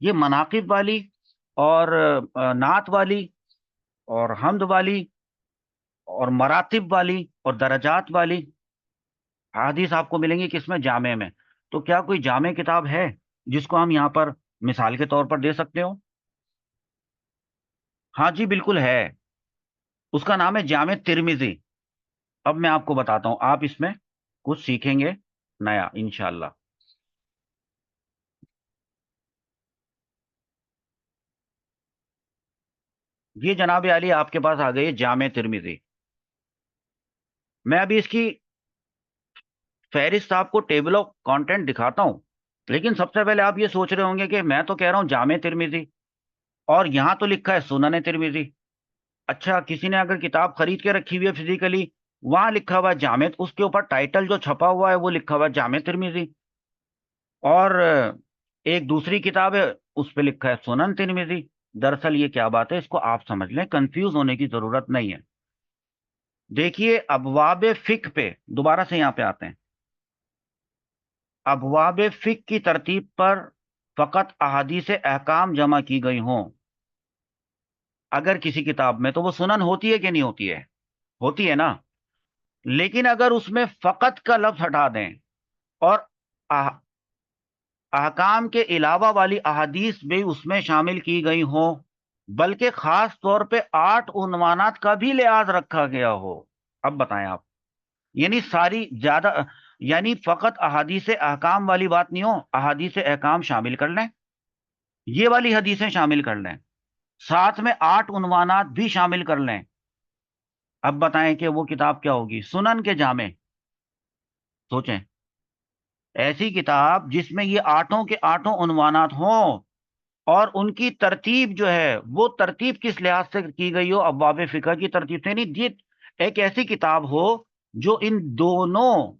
یہ مناقب والی اور نعت والی اور حمد والی اور مراتب والی اور درجات والی احادیث آپ کو ملیں گی کس میں؟ جامع میں. تو کیا کوئی جامع کتاب ہے جس کو ہم یہاں پر مثال کے طور پر دے سکتے ہو؟ ہاں جی بالکل ہے. اس کا نام ہے جامع ترمذی. اب میں آپ کو بتاتا ہوں، آپ اس میں کچھ سیکھیں گے نیا انشاءاللہ. یہ جناب علی آپ کے پاس آ گئی جامع ترمذی. میں ابھی اس کی فہرست آپ کو ٹیبل آف کانٹینٹ دکھاتا ہوں. لیکن سب سے پہلے آپ یہ سوچ رہے ہوں گے کہ میں تو کہہ رہا ہوں جامع ترمذی اور یہاں تو لکھا ہے سنن ترمذی. اچھا، کسی نے اگر کتاب خرید کے رکھی ہوئی ہے فزیکلی، وہاں لکھا ہوا ہے جامع، اس کے اوپر ٹائٹل جو چھپا ہوا ہے وہ لکھا ہوا ہے جامع ترمذی. اور ایک دوسری کتاب ہے اس پہ لکھا ہے سنن ترمذی. دراصل یہ کیا بات ہے اس کو آپ سمجھ لیں، کنفیوز ہونے کی ضرورت نہیں ہے. دیکھیے ابواب فقہ پہ دوبارہ سے یہاں پہ آتے ہیں. ابواب فقہ کی ترتیب پر فقط احادیث احکام جمع کی گئی ہوں اگر کسی کتاب میں، تو وہ سنن ہوتی ہے کہ نہیں ہوتی ہے؟ ہوتی ہے نا. لیکن اگر اس میں فقط کا لفظ ہٹا دیں اور احکام کے علاوہ والی احادیث بھی اس میں شامل کی گئی ہوں، بلکہ خاص طور پہ 8 عنوانات کا بھی لحاظ رکھا گیا ہو. اب بتائیں آپ، یعنی ساری زیادہ، یعنی فقط احادیث احکام والی بات نہیں ہو، احادیث احکام شامل کر لیں، یہ والی حدیثیں شامل کر لیں، ساتھ میں 8 عنوانات بھی شامل کر لیں. اب بتائیں کہ وہ کتاب کیا ہوگی؟ سنن کے جامع. سوچیں، ایسی کتاب جس میں یہ 8 کے 8 عنوانات ہوں اور ان کی ترتیب جو ہے وہ ترتیب کس لحاظ سے کی گئی ہو؟ ابواب فقہ کی ترتیب سے نہیں. یہ ایک ایسی کتاب ہو جو ان دونوں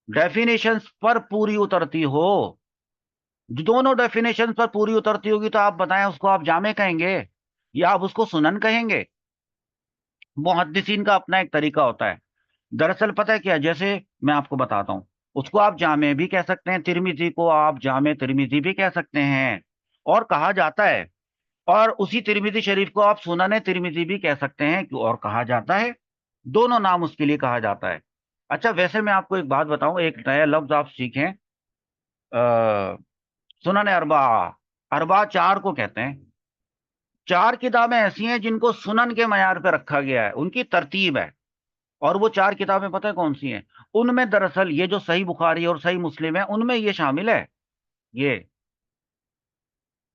ڈیفینیشنز پر پوری اترتی ہو. جو دونوں ڈیفینیشن پر پوری اترتی ہوگی تو آپ بتائیں اس کو آپ جامع کہیں گے یا آپ اس کو سنن کہیں گے؟ محدثین کا اپنا ایک طریقہ ہوتا ہے. دراصل پتہ ہے کیا، جیسے میں آپ کو بتاتا ہوں، اس کو آپ جامع بھی کہہ سکتے ہیں، ترمذی کو آپ جامع ترمذی بھی کہہ سکتے ہیں اور کہا جاتا ہے. اور اسی ترمذی شریف کو آپ سنن ترمذی بھی کہہ سکتے ہیں اور کہا جاتا ہے. دونوں نام اس کے لیے کہا جاتا ہے. اچھا ویسے میں آپ کو ایک بات بتاؤں، ایک نیا لفظ آپ سیکھیں، سنن اربع. اربع 4 کو کہتے ہیں. 4 کتابیں ایسی ہیں جن کو سنن کے معیار پہ رکھا گیا ہے، ان کی ترتیب ہے. اور وہ 4 کتابیں پتہ ہے کون سی ہیں؟ ان میں دراصل یہ جو صحیح بخاری اور صحیح مسلم ہے ان میں یہ شامل ہے،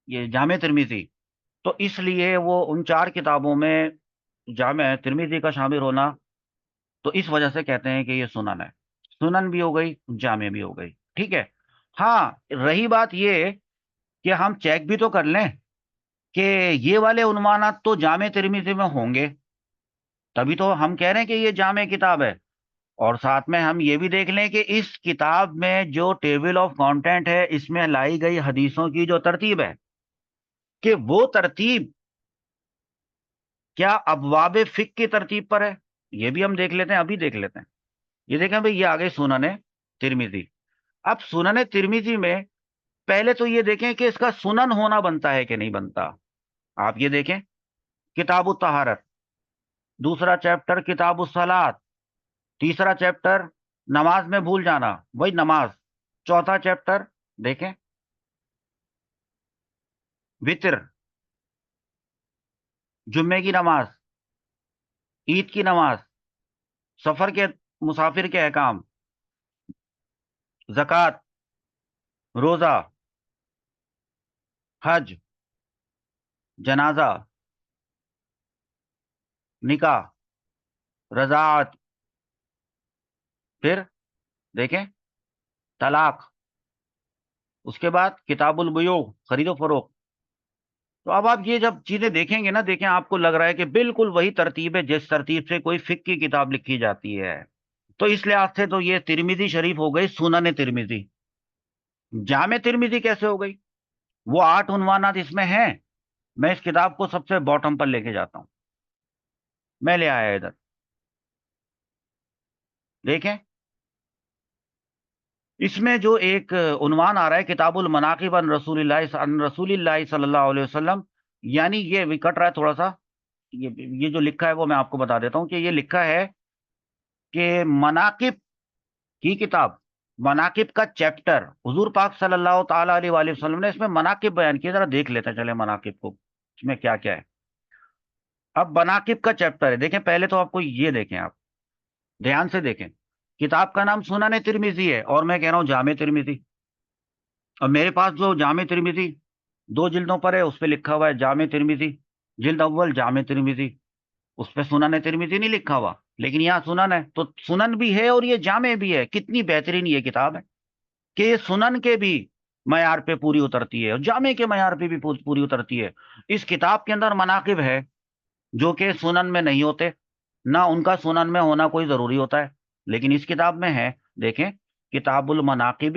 یہ جامع ترمذی. تو اس لیے وہ ان 4 کتابوں میں جامع ترمذی کا شامل ہونا، تو اس وجہ سے کہتے ہیں کہ یہ سنن ہے. سنن بھی ہو گئی، جامع بھی ہو گئی. ٹھیک ہے. ہاں، رہی بات یہ کہ ہم چیک بھی تو کر لیں کہ یہ والے عنوانات تو جامع ترمذی میں ہوں گے، تبھی تو ہم کہہ رہے ہیں کہ یہ جامع کتاب ہے. اور ساتھ میں ہم یہ بھی دیکھ لیں کہ اس کتاب میں جو ٹیبل آف کانٹینٹ ہے اس میں لائی گئی حدیثوں کی جو ترتیب ہے کہ وہ ترتیب کیا ابواب فقہ کی ترتیب پر ہے؟ یہ بھی ہم دیکھ لیتے ہیں، ابھی دیکھ لیتے ہیں۔ یہ دیکھیں بھئی، یہ آگے سنن ترمذی۔ اب سنن ترمذی میں پہلے تو یہ دیکھیں کہ اس کا سنن ہونا بنتا ہے کہ نہیں بنتا۔ آپ یہ دیکھیں، کتاب الطہارت، دوسرا چیپٹر کتاب الصلاۃ، تیسرا چیپٹر نماز میں بھول جانا، وہی نماز، چوتھا چیپٹر دیکھیں وطر، جمعے کی نماز، عید کی نماز، سفر کے مسافر کے احکام، زکوٰۃ، روزہ، حج، جنازہ، نکاح، رضاعت، پھر دیکھیں طلاق، اس کے بعد کتاب البیوع، خرید و فروخت۔ تو اب آپ یہ جب چیزیں دیکھیں گے نا، دیکھیں آپ کو لگ رہا ہے کہ بالکل وہی ترتیب ہے جس ترتیب سے کوئی فقہ کی کتاب لکھی جاتی ہے۔ تو اس لحاظ سے تو یہ ترمذی شریف ہو گئی سنن ترمذی۔ جامع ترمذی کیسے ہو گئی؟ وہ 8 عنوانات اس میں ہیں، میں اس کتاب کو سب سے باٹم پر لے کے جاتا ہوں، میں لے آیا ادھر، دیکھیں اس میں جو ایک عنوان آ رہا ہے کتاب المناقب عن رسول اللہ صلی اللہ علیہ وسلم، یعنی یہ بھی کٹ رہا ہے تھوڑا سا، یہ جو لکھا ہے وہ میں آپ کو بتا دیتا ہوں کہ یہ لکھا ہے کہ مناقب کی کتاب، مناقب کا چیپٹر، حضور پاک صلی اللہ تعالی علیہ وآلہ وسلم نے اس میں مناقب بیان کیے، ذرا دیکھ لیتے ہیں چلے مناقب کو، اس میں کیا کیا ہے۔ اب مناقب کا چیپٹر ہے، دیکھیں پہلے تو آپ کو یہ دیکھیں، آپ دھیان سے دیکھیں، کتاب کا نام سنن ترمذی ہے اور میں کہہ رہا ہوں جامع ترمذی، اور میرے پاس جو جامع ترمذی 2 جلدوں پر ہے اس پہ لکھا ہوا ہے جامع ترمذی، جلد اول جامع ترمذی، اس پہ سنن ترمذی نہیں لکھا ہوا، لیکن یہاں سنن ہے، تو سنن بھی ہے اور یہ جامع بھی ہے۔ کتنی بہترین یہ کتاب ہے کہ یہ سنن کے بھی معیار پہ پوری اترتی ہے اور جامع کے معیار پہ بھی پوری اترتی ہے۔ اس کتاب کے اندر مناقب ہے جو کہ سنن میں نہیں ہوتے، نہ ان کا سنن میں ہونا کوئی ضروری ہوتا ہے، لیکن اس کتاب میں ہے۔ دیکھیں کتاب المناقب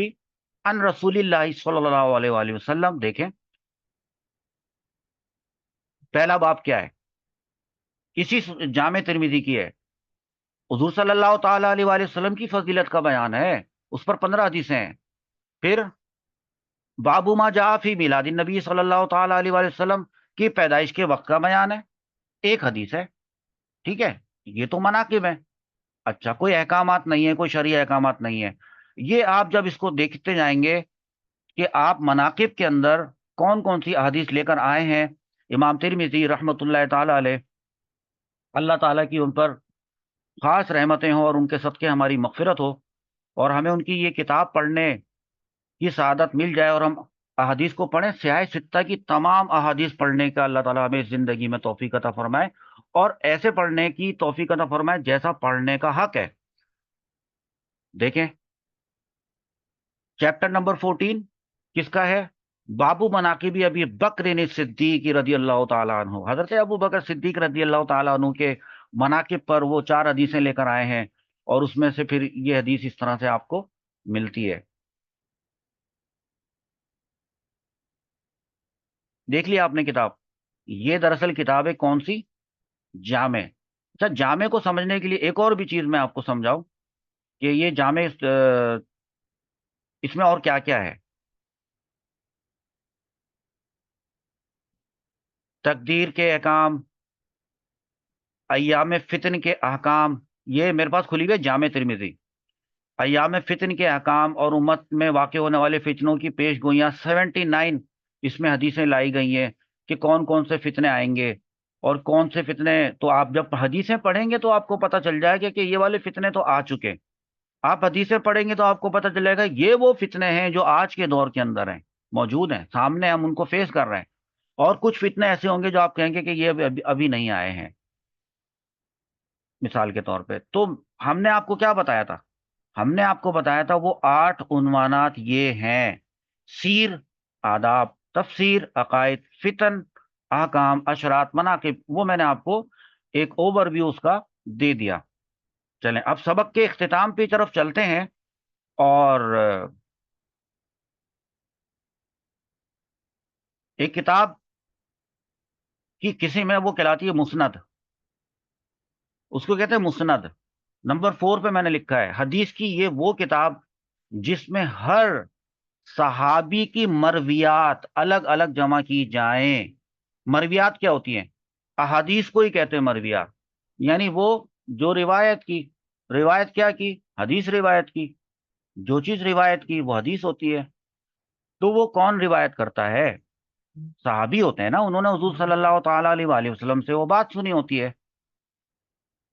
ان رسول اللہ صلی اللہ علیہ وآلہ وسلم، دیکھیں پہلا باب کیا ہے، اسی جامع ترمذی کی ہے، حضور صلی اللہ تعالی علیہ وآلہ وسلم کی فضیلت کا بیان ہے، اس پر 15 حدیثیں ہیں۔ پھر بابو ما جاء فی میلاد النبی صلی اللہ تعالی علیہ وآلہ وسلم کی پیدائش کے وقت کا بیان ہے، ایک حدیث ہے، ٹھیک ہے، یہ تو مناقب ہے۔ اچھا، کوئی احکامات نہیں ہے، کوئی شرعی احکامات نہیں ہے۔ یہ آپ جب اس کو دیکھتے جائیں گے کہ آپ مناقب کے اندر کون کون سی احادیث لے کر آئے ہیں، امام ترمذی رحمۃ اللہ تعالی علیہ، اللہ تعالیٰ کی ان پر خاص رحمتیں ہوں اور ان کے صدقے ہماری مغفرت ہو، اور ہمیں ان کی یہ کتاب پڑھنے کی سعادت مل جائے اور ہم احادیث کو پڑھیں، سیاہ ستہ کی تمام احادیث پڑھنے کا اللہ تعالیٰ ہمیں زندگی میں توفیق عطا فرمائے، اور ایسے پڑھنے کی توفیق عطا فرمائے جیسا پڑھنے کا حق ہے۔ دیکھیں چیپٹر نمبر 14 کس کا ہے؟ بابو مناقب ابی بکر صدیق رضی اللہ تعالیٰ عنہ، حضرت ابو بکر صدیق رضی اللہ تعالیٰ عنہ کے مناقب پر وہ 4 حدیثیں لے کر آئے ہیں، اور اس میں سے پھر یہ حدیث اس طرح سے آپ کو ملتی ہے۔ دیکھ لیا آپ نے کتاب؟ یہ دراصل کتاب ہے کون سی؟ جامع۔ اچھا، جامع کو سمجھنے کے لیے ایک اور بھی چیز میں آپ کو سمجھاؤں کہ یہ جامع اس میں اور کیا کیا ہے۔ تقدیر کے احکام، ایام فتن کے احکام، یہ میرے پاس کھلی ہوئی ہے جامع ترمذی، ایام فتن کے احکام اور امت میں واقع ہونے والے فتنوں کی پیش گوئیاں، 79 اس میں حدیثیں لائی گئی ہیں کہ کون کون سے فتنے آئیں گے اور کون سے فتنے، تو آپ جب حدیثیں پڑھیں گے تو آپ کو پتہ چل جائے گا کہ یہ والے فتنے تو آ چکے، آپ حدیثیں پڑھیں گے تو آپ کو پتہ چلے گا یہ وہ فتنے ہیں جو آج کے دور کے اندر ہیں، موجود ہیں سامنے، ہم ان کو فیس کر رہے ہیں، اور کچھ فتنے ایسے ہوں گے جو آپ کہیں گے کہ یہ ابھی نہیں آئے ہیں، مثال کے طور پہ۔ تو ہم نے آپ کو کیا بتایا تھا؟ ہم نے آپ کو بتایا تھا وہ 8 عنوانات یہ ہیں: سیر، آداب، تفسیر، عقائد، فتن، احکام، اشرات، مناقب، وہ میں نے آپ کو ایک اوور ویو اس کا دے دیا۔ چلیں اب سبق کے اختتام کی طرف چلتے ہیں، اور ایک کتاب کہ کسی میں وہ کہلاتی ہے مسند، اس کو کہتے ہیں مسند۔ نمبر 4 پہ میں نے لکھا ہے حدیث کی یہ وہ کتاب جس میں ہر صحابی کی مرویات الگ الگ جمع کی جائیں۔ مرویات کیا ہوتی ہیں؟ احادیث کو ہی کہتے ہیں مرویات، یعنی وہ جو روایت کی، روایت کیا کی؟ حدیث روایت کی، جو چیز روایت کی وہ حدیث ہوتی ہے۔ تو وہ کون روایت کرتا ہے؟ صحابی ہوتے ہیں نا، انہوں نے حضور صلی اللہ تعالی علیہ وآلہ وسلم سے وہ بات سنی ہوتی ہے،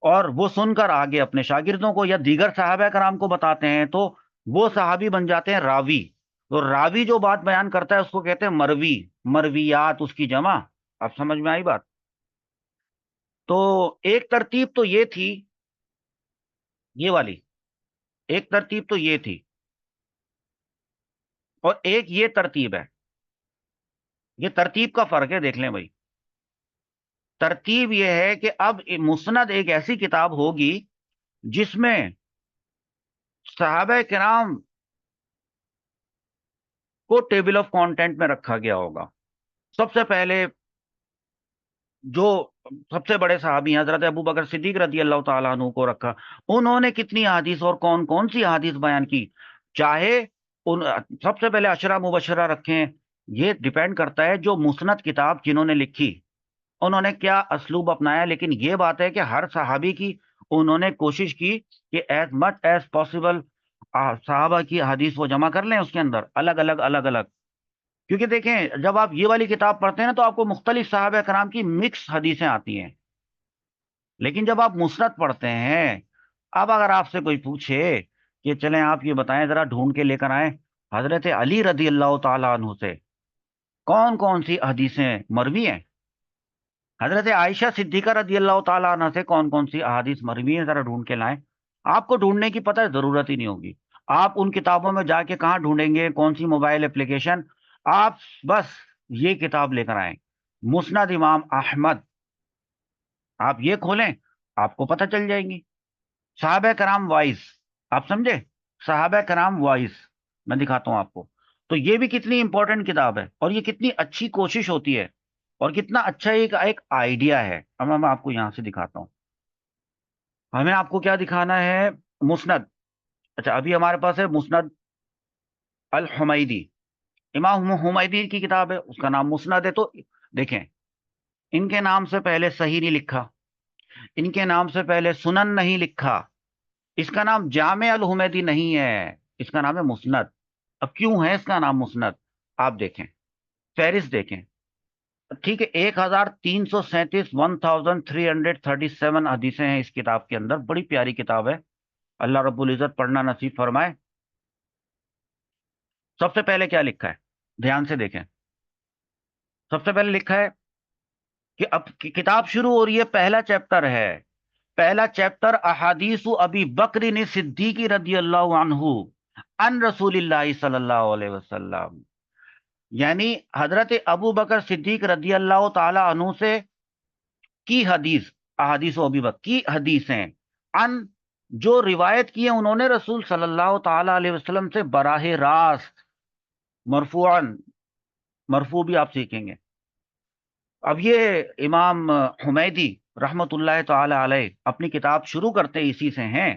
اور وہ سن کر آگے اپنے شاگردوں کو یا دیگر صحابہ کرام کو بتاتے ہیں، تو وہ صحابی بن جاتے ہیں راوی۔ تو راوی جو بات بیان کرتا ہے اس کو کہتے ہیں مروی، مرویات اس کی جمع۔ اب سمجھ میں آئی بات؟ تو ایک ترتیب تو یہ تھی، یہ والی ایک ترتیب تو یہ تھی، اور ایک یہ ترتیب ہے۔ یہ ترتیب کا فرق ہے، دیکھ لیں بھائی۔ ترتیب یہ ہے کہ اب مسند ایک ایسی کتاب ہوگی جس میں صحابہ کرام کو ٹیبل آف کانٹینٹ میں رکھا گیا ہوگا۔ سب سے پہلے جو سب سے بڑے صحابی ہیں حضرت ابو بکر صدیق رضی اللہ تعالیٰ عنہ کو رکھا، انہوں نے کتنی احادیث اور کون کون سی احادیث بیان کی۔ چاہے سب سے پہلے عشرہ مبشرہ رکھیں، یہ ڈیپینڈ کرتا ہے جو مسند کتاب جنہوں نے لکھی انہوں نے کیا اسلوب اپنایا، لیکن یہ بات ہے کہ ہر صحابی کی انہوں نے کوشش کی کہ ایز مچ ایز پاسبل صحابہ کی حدیث وہ جمع کر لیں اس کے اندر الگ الگ الگ الگ۔ کیونکہ دیکھیں جب آپ یہ والی کتاب پڑھتے ہیں نا تو آپ کو مختلف صحابہ کرام کی مکس حدیثیں آتی ہیں، لیکن جب آپ مسند پڑھتے ہیں، اب اگر آپ سے کوئی پوچھے کہ چلیں آپ یہ بتائیں ذرا ڈھونڈ کے لے کر آئیں حضرت علی رضی اللہ تعالیٰ عنہ سے کون کون سی حدیثیں مروی ہیں، حضرت عائشہ صدیقہ رضی اللہ تعالیٰ عنہ سے کون کون سی احادیث مروی ہیں، ذرا ڈھونڈ کے لائیں۔ آپ کو ڈھونڈنے کی پتہ ضرورت ہی نہیں ہوگی، آپ ان کتابوں میں جا کے کہاں ڈھونڈیں گے، کون سی موبائل اپلیکیشن، آپ بس یہ کتاب لے کر آئیں مسند امام احمد، آپ یہ کھولیں آپ کو پتہ چل جائیں گی صحابہ کرام وائز۔ آپ سمجھے؟ صحابہ کرام وائز میں دکھاتا ہوں آپ کو۔ تو یہ بھی کتنی امپورٹنٹ کتاب ہے، اور یہ کتنی اچھی کوشش ہوتی ہے، اور کتنا اچھا ایک آئیڈیا ہے۔ اب میں آپ کو یہاں سے دکھاتا ہوں، ہمیں آپ کو کیا دکھانا ہے؟ مسند۔ اچھا ابھی ہمارے پاس ہے مسند الحمیدی، امام حمیدی کی کتاب ہے، اس کا نام مسند ہے۔ تو دیکھیں ان کے نام سے پہلے صحیح نہیں لکھا، ان کے نام سے پہلے سنن نہیں لکھا، اس کا نام جامع الحمیدی نہیں ہے، اس کا نام ہے مسند۔ اب کیوں ہے اس کا نام مسند؟ آپ دیکھیں فہرست دیکھیں، ٹھیک ہے، 1337 1337 حدیثیں ہیں اس کتاب کے اندر، بڑی پیاری کتاب ہے، اللہ رب العزت پڑھنا نصیب فرمائے۔ سب سے پہلے کیا لکھا ہے دھیان سے دیکھیں، سب سے پہلے لکھا ہے کہ اب کتاب شروع ہو رہی ہے، پہلا چیپٹر ہے، پہلا چیپٹر احادیث ابی بکر صدیق رضی اللہ عنہ ان رسول اللہ صلی اللہ علیہ وسلم، یعنی حضرت ابو بکر صدیق رضی اللہ تعالی عنہ سے کی حدیث، احادیث ابی بکر کی حدیثیں، ان جو روایت کی ہیں انہوں نے رسول صلی اللہ تعالی علیہ وسلم سے براہ راست، مرفوعاً، مرفوع بھی آپ سیکھیں گے۔ اب یہ امام حمیدی رحمت اللہ تعالی علیہ اپنی کتاب شروع کرتے اسی سے ہیں،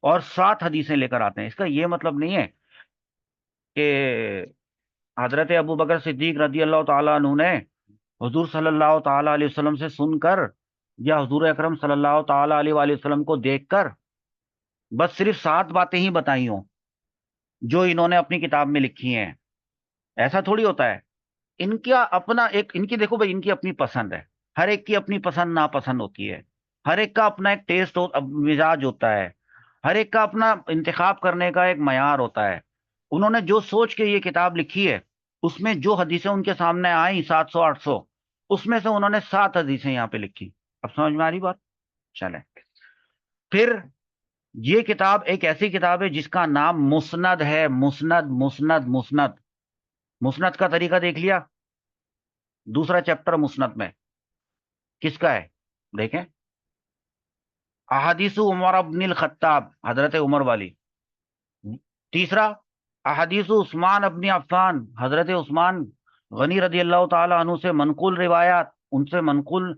اور 7 حدیثیں لے کر آتے ہیں۔ اس کا یہ مطلب نہیں ہے کہ حضرت ابو بکر صدیق رضی اللہ تعالیٰ عنہ نے حضور صلی اللہ تعالیٰ علیہ وسلم سے سن کر یا حضور اکرم صلی اللہ تعالیٰ علیہ وآلہ وسلم کو دیکھ کر بس صرف 7 باتیں ہی بتائی ہوں جو انہوں نے اپنی کتاب میں لکھی ہیں، ایسا تھوڑی ہوتا ہے۔ ان کا اپنا ایک، ان کی دیکھو بھائی، ان کی اپنی پسند ہے، ہر ایک کی اپنی پسند ناپسند ہوتی ہے، ہر ایک کا اپنا ایک ٹیسٹ مزاج ہوتا ہے، ہر ایک کا اپنا انتخاب کرنے کا ایک معیار ہوتا ہے۔ انہوں نے جو سوچ کے یہ کتاب لکھی ہے، اس میں جو حدیثیں ان کے سامنے آئیں 700 800، اس میں سے انہوں نے 7 حدیثیں یہاں پہ لکھی۔ اب سمجھ میں آ رہی بات؟ چلیں پھر، یہ کتاب ایک ایسی کتاب ہے جس کا نام مسند ہے، مسند مسند مسند۔ مسند کا طریقہ دیکھ لیا، دوسرا چیپٹر مسند میں کس کا ہے دیکھیں، احادیث عمر ابن الخطاب، حضرت عمر والی۔ تیسرا احادیث عثمان ابن عفان، حضرت عثمان غنی رضی اللہ تعالی عنہ سے منقول روایات، ان سے منقول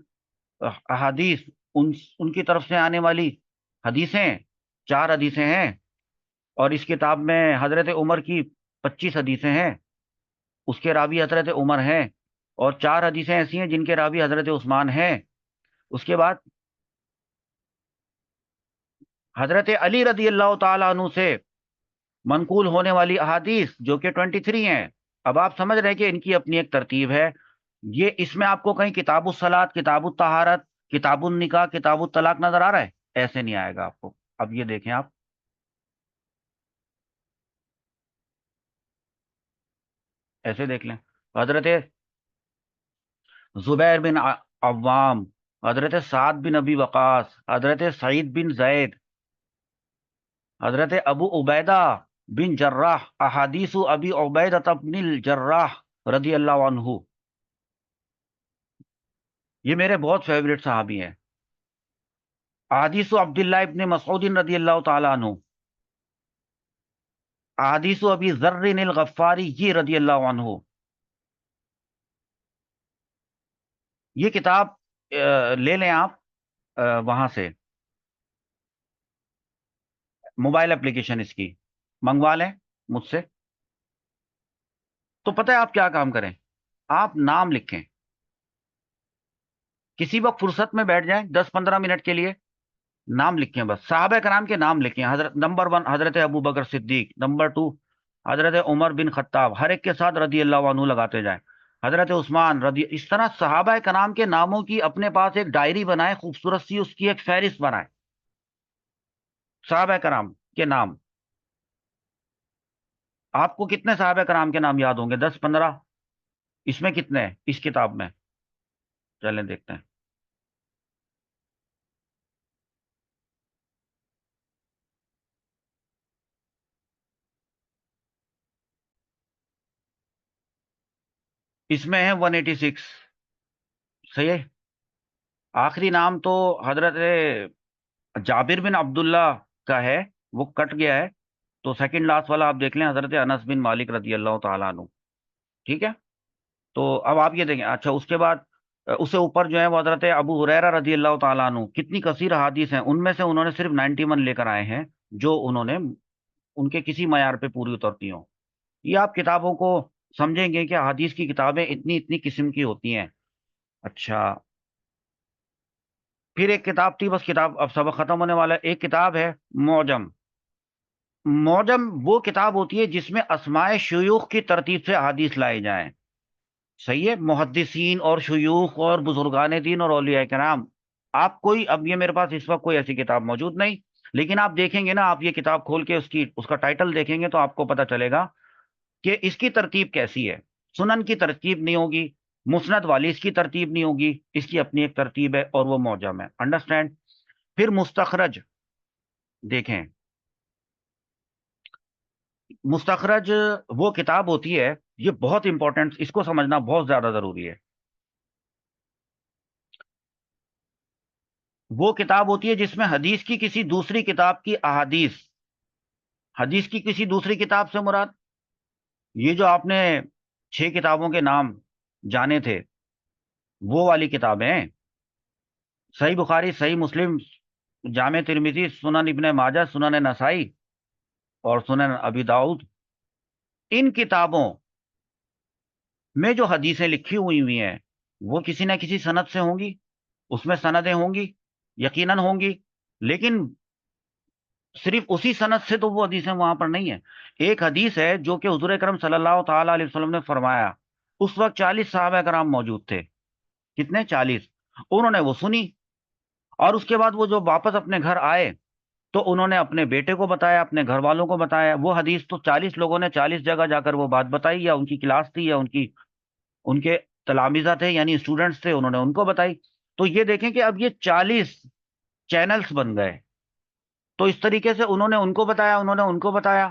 احادیث، ان کی طرف سے آنے والی حدیثیں 4 حدیثیں ہیں، اور اس کتاب میں حضرت عمر کی 25 حدیثیں ہیں، اس کے راوی حضرت عمر ہیں، اور 4 حدیثیں ایسی ہیں جن کے راوی حضرت عثمان ہیں۔ اس کے بعد حضرت علی رضی اللہ تعالیٰ عنہ سے منقول ہونے والی احادیث جو کہ 23 ہیں۔ اب آپ سمجھ رہے ہیں کہ ان کی اپنی ایک ترتیب ہے۔ یہ اس میں آپ کو کہیں کتاب الصلاۃ، کتاب الطہارت، کتاب النکاح، کتاب الطلاق نظر آ رہا ہے؟ ایسے نہیں آئے گا آپ کو۔ اب یہ دیکھیں آپ، ایسے دیکھ لیں، حضرت زبیر بن عوام، حضرت سعد بن ابی وقاص، حضرت سعید بن زید، حضرت ابو عبیدہ بن جراح، احادیث ابی عبیدہ بن الجراح رضی اللہ عنہ، یہ میرے بہت فیوریٹ صحابی ہیں۔ احادیث عبداللہ ابن مسعود رضی اللہ تعالیٰ عنہ، احادیث ابی ذر الغفاری یہ رضی اللہ عنہ۔ یہ کتاب لے لیں آپ وہاں سے، موبائل اپلیکیشن اس کی منگوا لیں مجھ سے۔ تو پتہ ہے آپ کیا کام کریں، آپ نام لکھیں، کسی وقت فرصت میں بیٹھ جائیں 10-15 منٹ کے لیے، نام لکھیں، بس صحابہ کرام کے نام لکھیں۔ حضرت نمبر 1 حضرت ابو بکر صدیق، نمبر 2 حضرت عمر بن خطاب، ہر ایک کے ساتھ رضی اللہ عنہ لگاتے جائیں، حضرت عثمان رضی، اس طرح صحابہ کرام کے ناموں کی اپنے پاس ایک ڈائری بنائیں، خوبصورت سی، اس کی ایک فہرست بنائیں، صحابہ کرام کے نام۔ آپ کو کتنے صحابہ کرام کے نام یاد ہوں گے؟ 10-15؟ اس میں کتنے ہیں اس کتاب میں؟ چلیں دیکھتے ہیں۔ اس میں ہے 186، صحیح ہے۔ آخری نام تو حضرت جابر بن عبداللہ کا ہے، وہ کٹ گیا ہے، تو سیکنڈ لاسٹ والا آپ دیکھ لیں، حضرت انس بن مالک رضی اللہ تعالیٰ عنہ، ٹھیک ہے۔ تو اب آپ یہ دیکھیں، اچھا اس کے بعد اس سے اوپر جو ہے وہ حضرت ابو ہریرہ رضی اللہ تعالیٰ عنہ، کتنی کثیر احادیث ہیں، ان میں سے انہوں نے صرف 91 لے کر آئے ہیں جو انہوں نے ان کے کسی معیار پہ پوری اترتی ہوں۔ یہ آپ کتابوں کو سمجھیں گے کہ احادیث کی کتابیں اتنی اتنی قسم کی ہوتی ہیں۔ اچھا، پھر ایک کتاب تھی، بس کتاب اب سبق ختم ہونے والا ہے، ایک کتاب ہے معجم۔ معجم وہ کتاب ہوتی ہے جس میں اسماء شیوخ کی ترتیب سے احادیث لائے جائیں، صحیح ہے، محدثین اور شیوخ اور بزرگان دین اور اولیاء کرام۔ آپ کوئی، اب یہ میرے پاس اس وقت کوئی ایسی کتاب موجود نہیں، لیکن آپ دیکھیں گے نا، آپ یہ کتاب کھول کے اس کا ٹائٹل دیکھیں گے تو آپ کو پتہ چلے گا کہ اس کی ترتیب کیسی ہے۔ سنن کی ترتیب نہیں ہوگی، مسند والی اس کی ترتیب نہیں ہوگی، اس کی اپنی ایک ترتیب ہے، اور وہ معجم ہے، انڈرسٹینڈ۔ پھر مستخرج دیکھیں، مستخرج وہ کتاب ہوتی ہے، یہ بہت امپورٹنٹ، اس کو سمجھنا بہت زیادہ ضروری ہے۔ وہ کتاب ہوتی ہے جس میں حدیث کی کسی دوسری کتاب کی احادیث، حدیث کی کسی دوسری کتاب سے مراد یہ جو آپ نے 6 کتابوں کے نام جانے تھے، وہ والی کتابیں ہیں، صحیح بخاری، صحیح مسلم، جامع ترمذی، سنن ابن ماجہ، سنن نسائی اور سنن ابی داؤد۔ ان کتابوں میں جو حدیثیں لکھی ہوئی ہیں وہ کسی نہ کسی سند سے ہوں گی، اس میں سندیں ہوں گی، یقیناً ہوں گی، لیکن صرف اسی سند سے تو وہ حدیثیں وہاں پر نہیں ہیں۔ ایک حدیث ہے جو کہ حضور اکرم صلی اللہ تعالی علیہ وسلم نے فرمایا، اس وقت 40 صحابہ کرام موجود تھے، کتنے؟ 40۔ انہوں نے وہ سنی، اور اس کے بعد وہ جو واپس اپنے گھر آئے تو انہوں نے اپنے بیٹے کو بتایا، اپنے گھر والوں کو بتایا، وہ حدیث تو 40 لوگوں نے 40 جگہ جا کر وہ بات بتائی، یا ان کی کلاس تھی، یا ان کے تلامذہ تھے، یعنی اسٹوڈنٹس تھے، انہوں نے ان کو بتائی۔ تو یہ دیکھیں کہ اب یہ 40 چینلز بن گئے، تو اس طریقے سے انہوں نے ان کو بتایا، انہوں نے ان کو بتایا،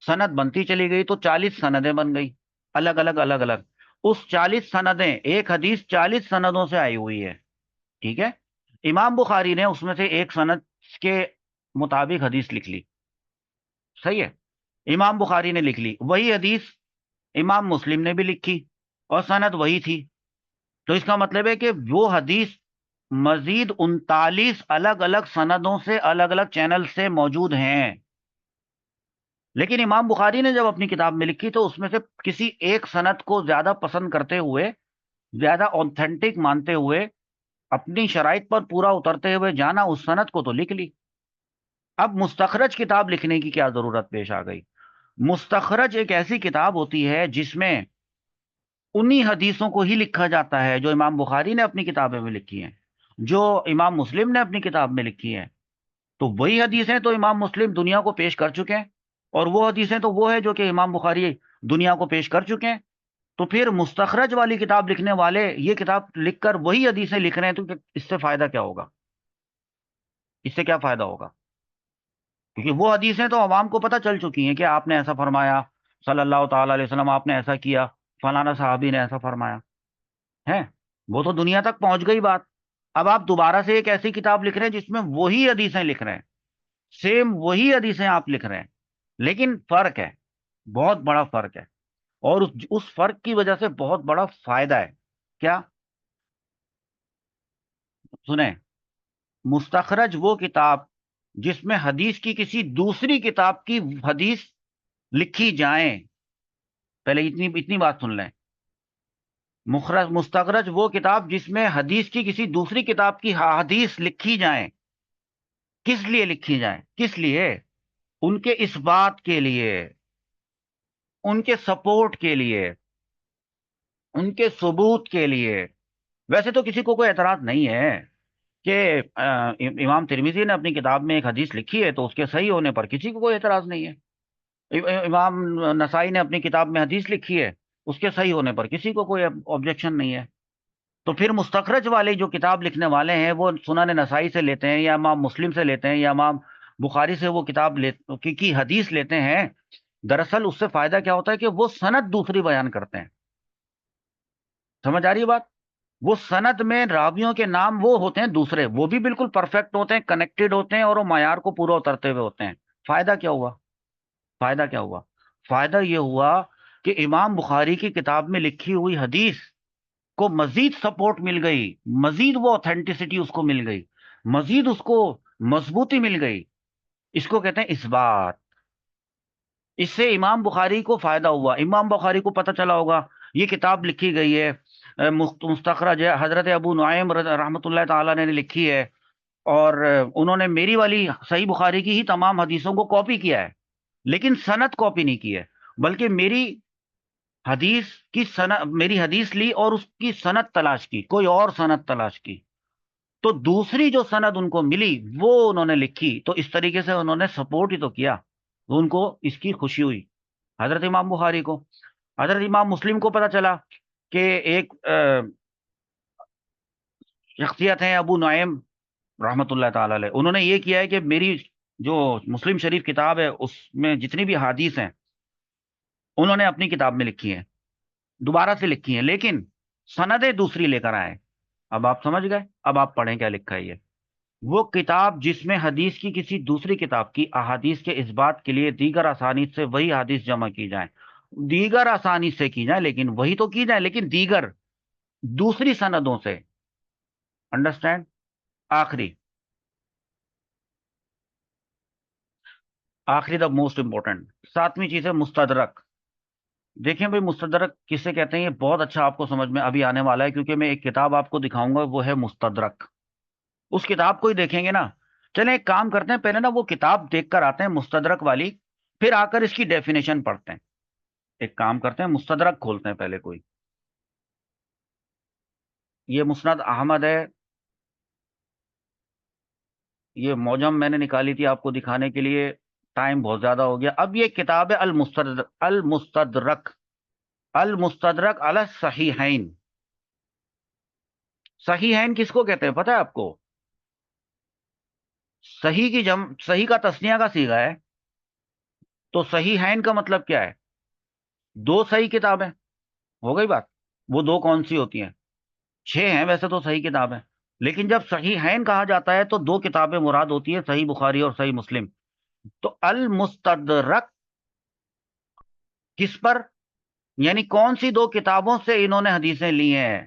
سند بنتی چلی گئی، تو 40 سندیں بن گئی، الگ الگ الگ الگ۔ اس 40 سندیں، ایک حدیث 40 سندوں سے آئی ہوئی ہے، ٹھیک ہے۔ امام بخاری نے اس میں سے ایک سند کے مطابق حدیث لکھ لی، صحیح ہے، امام بخاری نے لکھ لی، وہی حدیث امام مسلم نے بھی لکھی، اور سند وہی تھی، تو اس کا مطلب ہے کہ وہ حدیث مزید 39 الگ الگ سندوں سے الگ الگ چینل سے موجود ہیں. لیکن امام بخاری نے جب اپنی کتاب میں لکھی تو اس میں سے کسی ایک سند کو زیادہ پسند کرتے ہوئے، زیادہ آتھینٹک مانتے ہوئے، اپنی شرائط پر پورا اترتے ہوئے جانا اس سند کو تو لکھ لی. اب مستخرج کتاب لکھنے کی کیا ضرورت پیش آ گئی؟ مستخرج ایک ایسی کتاب ہوتی ہے جس میں انہی حدیثوں کو ہی لکھا جاتا ہے جو امام بخاری نے اپنی کتابیں میں لکھی ہیں، جو امام مسلم نے اپنی کتاب میں لکھی ہیں. تو وہی حدیثیں تو امام مسلم دنیا کو پیش کر چکے ہیں، اور وہ حدیثیں تو وہ ہے جو کہ امام بخاری دنیا کو پیش کر چکے ہیں. تو پھر مستخرج والی کتاب لکھنے والے یہ کتاب لکھ کر وہی حدیثیں لکھ رہے ہیں، تو اس سے فائدہ کیا ہوگا؟ اس سے کیا فائدہ ہوگا؟ کیونکہ وہ حدیثیں تو عوام کو پتہ چل چکی ہیں کہ آپ نے ایسا فرمایا، صلی اللہ تعالی علیہ وسلم، آپ نے ایسا کیا، فلانا صحابی نے ایسا فرمایا ہے. وہ تو دنیا تک پہنچ گئی بات. اب آپ دوبارہ سے ایک ایسی کتاب لکھ رہے ہیں جس میں وہی حدیثیں لکھ رہے ہیں، سیم وہی حدیثیں آپ لکھ رہے ہیں، لیکن فرق ہے، بہت بڑا فرق ہے. اور اس فرق کی وجہ سے بہت بڑا فائدہ ہے. کیا؟ سنیں، مستخرج وہ کتاب جس میں حدیث کی کسی دوسری کتاب کی حدیث لکھی جائیں. پہلے اتنی بات سن لیں. مستخرج وہ کتاب جس میں حدیث کی کسی دوسری کتاب کی حدیث لکھی جائیں. کس لیے لکھی جائیں؟ کس لیے؟ ان کے اس بات کے لیے، ان کے سپورٹ کے لیے، ان کے ثبوت کے لیے. ویسے تو کسی کو کوئی اعتراض نہیں ہے کہ امام ترمذی نے اپنی کتاب میں ایک حدیث لکھی ہے تو اس کے صحیح ہونے پر کسی کو کوئی اعتراض نہیں ہے. امام نسائی نے اپنی کتاب میں حدیث لکھی ہے، اس کے صحیح ہونے پر کسی کو کوئی آبجیکشن نہیں ہے. تو پھر مستخرج والے جو کتاب لکھنے والے ہیں وہ سنن نسائی سے لیتے ہیں، یا امام مسلم سے لیتے ہیں، یا امام بخاری سے وہ کتاب کی حدیث لیتے ہیں. دراصل اس سے فائدہ کیا ہوتا ہے کہ وہ سند دوسری بیان کرتے ہیں. سمجھ آ رہی ہے بات؟ وہ سند میں راویوں کے نام وہ ہوتے ہیں دوسرے، وہ بھی بالکل پرفیکٹ ہوتے ہیں، کنیکٹڈ ہوتے ہیں، اور وہ معیار کو پورا اترتے ہوئے ہوتے ہیں. فائدہ کیا ہوا؟ فائدہ کیا ہوا؟ فائدہ یہ ہوا کہ امام بخاری کی کتاب میں لکھی ہوئی حدیث کو مزید سپورٹ مل گئی، مزید وہ اوتھینٹسٹی اس کو مل گئی، مزید اس کو مضبوطی مل گئی. اس کو کہتے ہیں اثبات. اس سے امام بخاری کو فائدہ ہوا. امام بخاری کو پتہ چلا ہوگا یہ کتاب لکھی گئی ہے، مستخرج ہے، حضرت ابو نعیم رحمۃ اللہ تعالی نے لکھی ہے، اور انہوں نے میری والی صحیح بخاری کی ہی تمام حدیثوں کو کاپی کیا ہے، لیکن سند کاپی نہیں کی ہے، بلکہ میری حدیث لی اور اس کی سند تلاش کی، کوئی اور سند تلاش کی، تو دوسری جو سند ان کو ملی وہ انہوں نے لکھی. تو اس طریقے سے انہوں نے سپورٹ ہی تو کیا، تو ان کو اس کی خوشی ہوئی حضرت امام بخاری کو. حضرت امام مسلم کو پتا چلا کہ ایک شخصیت ہیں ابو نعیم رحمۃ اللہ تعالی علیہ، انہوں نے یہ کیا ہے کہ میری جو مسلم شریف کتاب ہے اس میں جتنی بھی حدیث ہیں انہوں نے اپنی کتاب میں لکھی ہیں، دوبارہ سے لکھی ہیں، لیکن سندیں دوسری لے کر آئے. اب آپ سمجھ گئے؟ اب آپ پڑھیں کیا لکھا ہے یہ. وہ کتاب جس میں حدیث کی کسی دوسری کتاب کی احادیث کے اس بات کے لیے دیگر اسانید سے وہی حدیث جمع کی جائیں، دیگر اسانید سے کی جائیں، لیکن وہی تو کی جائیں، لیکن دیگر دوسری سندوں سے. انڈرسٹینڈ؟ آخری دا موسٹ امپورٹنٹ 7ویں چیز ہے مستدرک. دیکھیں بھائی، مستدرک کسے کہتے ہیں یہ بہت اچھا آپ کو سمجھ میں ابھی آنے والا ہے، کیونکہ میں ایک کتاب آپ کو دکھاؤں گا، وہ ہے مستدرک. اس کتاب کو ہی دیکھیں گے نا. چلیں ایک کام کرتے ہیں، پہلے نا وہ کتاب دیکھ کر آتے ہیں مستدرک والی، پھر آ کر اس کی ڈیفینیشن پڑھتے ہیں. ایک کام کرتے ہیں، مستدرک کھولتے ہیں پہلے کوئی. یہ مسند احمد ہے، یہ موجم میں نے نکالی تھی آپ کو دکھانے کے لیے، ٹائم بہت زیادہ ہو گیا. اب یہ کتاب ہے المستدرک. المستدرک علی الصحیحین. صحیحین کس کو کہتے ہیں پتہ ہے آپ کو؟ صحیح کا تثنیہ کا صیغہ ہے، تو صحیحین کا مطلب کیا ہے؟ دو صحیح کتابیں. ہو گئی بات. وہ دو کون سی ہوتی ہیں؟ 6 ہیں ویسے تو صحیح کتابیں، لیکن جب صحیحین کہا جاتا ہے تو 2 کتابیں مراد ہوتی ہے، صحیح بخاری اور صحیح مسلم. تو المستدرک کس پر؟ یعنی کون سی 2 کتابوں سے انہوں نے حدیثیں لی ہیں؟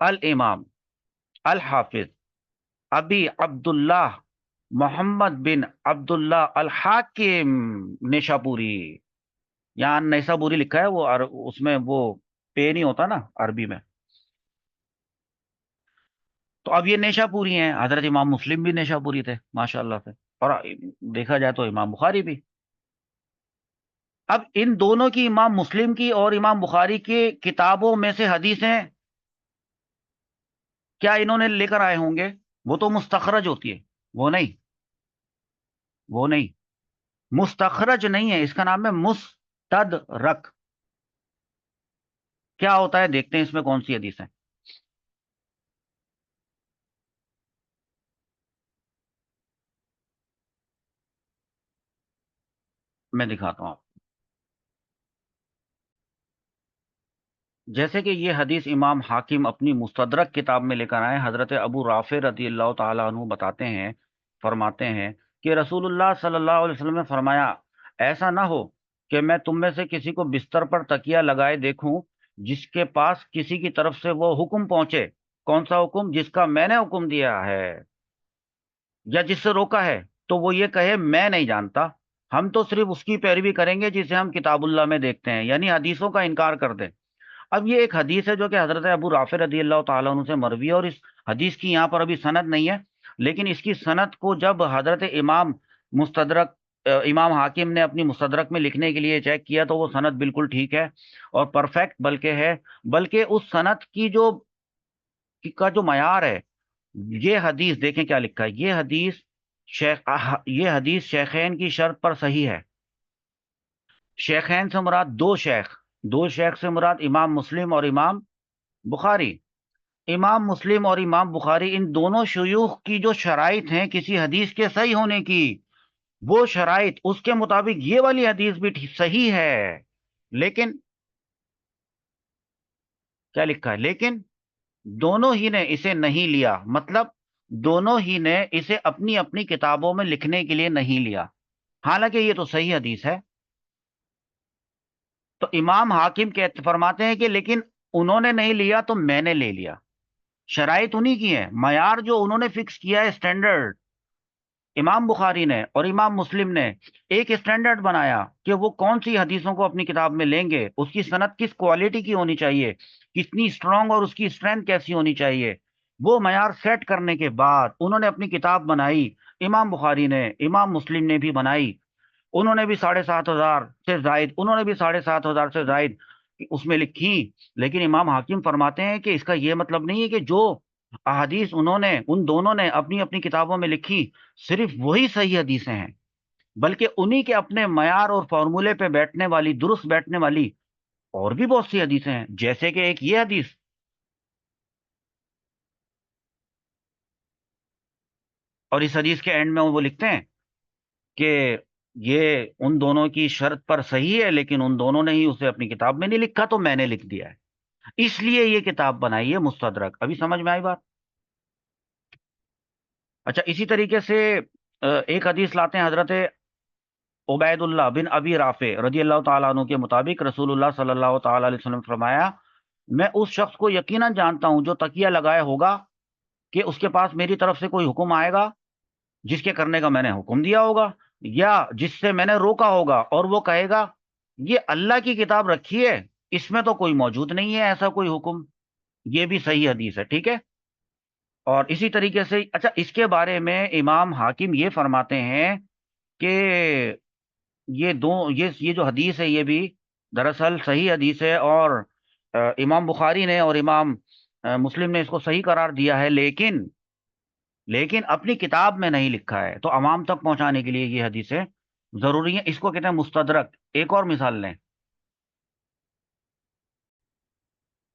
الامام الحافظ ابی عبداللہ محمد بن عبداللہ الحاکم نیشاپوری. یہاں نیسابوری لکھا ہے، وہ اس میں وہ پے نہیں ہوتا نا عربی میں. تو اب یہ نیشاپوری ہیں. حضرت امام مسلم بھی نیشاپوری تھے ماشاء اللہ سے، اور دیکھا جائے تو امام بخاری بھی. اب ان دونوں کی، امام مسلم کی اور امام بخاری کی کتابوں میں سے حدیثیں کیا انہوں نے لے کر آئے ہوں گے؟ وہ تو مستخرج ہوتی ہے. وہ نہیں، وہ نہیں، مستخرج نہیں ہے، اس کا نام ہے مستدرک. کیا ہوتا ہے دیکھتے ہیں اس میں کون سی حدیث ہے. میں دکھاتا ہوں آپ. جیسے کہ یہ حدیث امام حاکم اپنی مستدرک کتاب میں لے کر آئے، حضرت ابو رافع رضی اللہ تعالیٰ عنہ بتاتے ہیں، فرماتے ہیں کہ رسول اللہ صلی اللہ علیہ وسلم نے فرمایا، ایسا نہ ہو کہ میں تم میں سے کسی کو بستر پر تکیہ لگائے دیکھوں جس کے پاس کسی کی طرف سے وہ حکم پہنچے. کون سا حکم؟ جس کا میں نے حکم دیا ہے یا جس سے روکا ہے، تو وہ یہ کہے میں نہیں جانتا، ہم تو صرف اس کی پیروی کریں گے جسے ہم کتاب اللہ میں دیکھتے ہیں، یعنی حدیثوں کا انکار کر دیں. اب یہ ایک حدیث ہے جو کہ حضرت ابو رافع رضی اللہ تعالیٰ عنہ سے مروی ہے، اور اس حدیث کی یہاں پر ابھی سند نہیں ہے، لیکن اس کی سند کو جب حضرت امام مستدرک امام حاکم نے اپنی مستدرک میں لکھنے کے لیے چیک کیا تو وہ سند بالکل ٹھیک ہے اور پرفیکٹ بلکہ ہے. بلکہ اس سند کی جو معیار ہے، یہ حدیث دیکھیں کیا لکھا ہے. یہ حدیث شیخین کی شرط پر صحیح ہے. شیخین سے مراد دو شیخ سے مراد امام مسلم اور امام بخاری. امام مسلم اور امام بخاری، ان دونوں شیوخ کی جو شرائط ہیں کسی حدیث کے صحیح ہونے کی، وہ شرائط اس کے مطابق یہ والی حدیث بھی صحیح ہے. لیکن کیا لکھا ہے؟ لیکن دونوں ہی نے اسے نہیں لیا، مطلب دونوں ہی نے اسے اپنی اپنی کتابوں میں لکھنے کے لیے نہیں لیا، حالانکہ یہ تو صحیح حدیث ہے. تو امام حاکم فرماتے ہیں کہ لیکن انہوں نے نہیں لیا تو میں نے لے لیا. شرائط انہی کی ہیں، معیار جو انہوں نے فکس کیا ہے، اسٹینڈرڈ. امام بخاری نے اور امام مسلم نے ایک اسٹینڈرڈ بنایا کہ وہ کون سی حدیثوں کو اپنی کتاب میں لیں گے، اس کی سند کس کوالٹی کی ہونی چاہیے، کتنی اسٹرانگ اور اس کی اسٹرینتھ کیسی ہونی چاہیے. وہ معیار سیٹ کرنے کے بعد انہوں نے اپنی کتاب بنائی. امام بخاری نے، امام مسلم نے بھی بنائی. انہوں نے بھی 7,500 سے زائد، انہوں نے بھی 7,500 سے زائد اس میں لکھی. لیکن امام حاکم فرماتے ہیں کہ اس کا یہ مطلب نہیں ہے کہ جو احادیث ان دونوں نے اپنی اپنی کتابوں میں لکھی صرف وہی صحیح حدیثیں ہیں، بلکہ انہی کے اپنے معیار اور فارمولے پہ بیٹھنے والی، درست بیٹھنے والی اور بھی بہت سی حدیثیں ہیں. جیسے کہ ایک یہ حدیث، اور اس حدیث کے اینڈ میں وہ لکھتے ہیں کہ یہ ان دونوں کی شرط پر صحیح ہے، لیکن ان دونوں نے ہی اسے اپنی کتاب میں نہیں لکھا تو میں نے لکھ دیا ہے، اس لیے یہ کتاب بنائی ہے مستدرک. ابھی سمجھ میں آئی بات؟ اچھا، اسی طریقے سے ایک حدیث لاتے ہیں حضرت عبید اللہ بن ابی رافع رضی اللہ تعالیٰ عنہ کے مطابق، رسول اللہ صلی اللہ تعالیٰ علیہ وسلم نے فرمایا، میں اس شخص کو یقیناً جانتا ہوں جو تکیہ لگائے ہوگا کہ اس کے پاس میری طرف سے کوئی حکم آئے گا جس کے کرنے کا میں نے حکم دیا ہوگا، یا جس سے میں نے روکا ہوگا، اور وہ کہے گا یہ اللہ کی کتاب رکھی ہے، اس میں تو کوئی موجود نہیں ہے ایسا کوئی حکم. یہ بھی صحیح حدیث ہے، ٹھیک ہے. اور اسی طریقے سے، اچھا، اس کے بارے میں امام حاکم یہ فرماتے ہیں کہ یہ جو حدیث ہے یہ بھی دراصل صحیح حدیث ہے، اور امام بخاری نے اور امام مسلم نے اس کو صحیح قرار دیا ہے، لیکن اپنی کتاب میں نہیں لکھا ہے. تو عوام تک پہنچانے کے لیے یہ حدیثیں ضروری ہیں. اس کو کہتے ہیں مستدرک. ایک اور مثال لیں،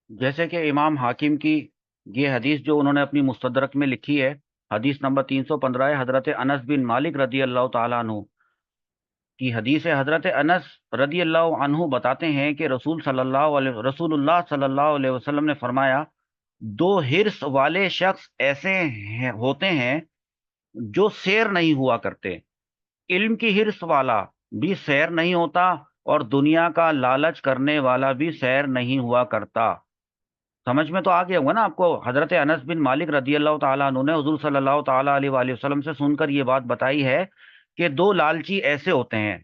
جیسے کہ امام حاکم کی یہ حدیث جو انہوں نے اپنی مستدرک میں لکھی ہے، حدیث نمبر 315 ہے، حضرت انس بن مالک رضی اللہ تعالیٰ عنہ کی حدیث ہے. حضرت انس رضی اللہ عنہ بتاتے ہیں کہ رسول اللہ صلی اللہ علیہ وسلم نے فرمایا، دو حرص والے شخص ایسے ہوتے ہیں جو سیر نہیں ہوا کرتے. علم کی حرص والا بھی سیر نہیں ہوتا، اور دنیا کا لالچ کرنے والا بھی سیر نہیں ہوا کرتا. سمجھ میں تو آ گیا ہوگا نا آپ کو؟ حضرت انس بن مالک رضی اللہ تعالیٰ عنہ نے حضور صلی اللہ تعالیٰ علیہ وآلہ وسلم سے سن کر یہ بات بتائی ہے کہ دو لالچی ایسے ہوتے ہیں،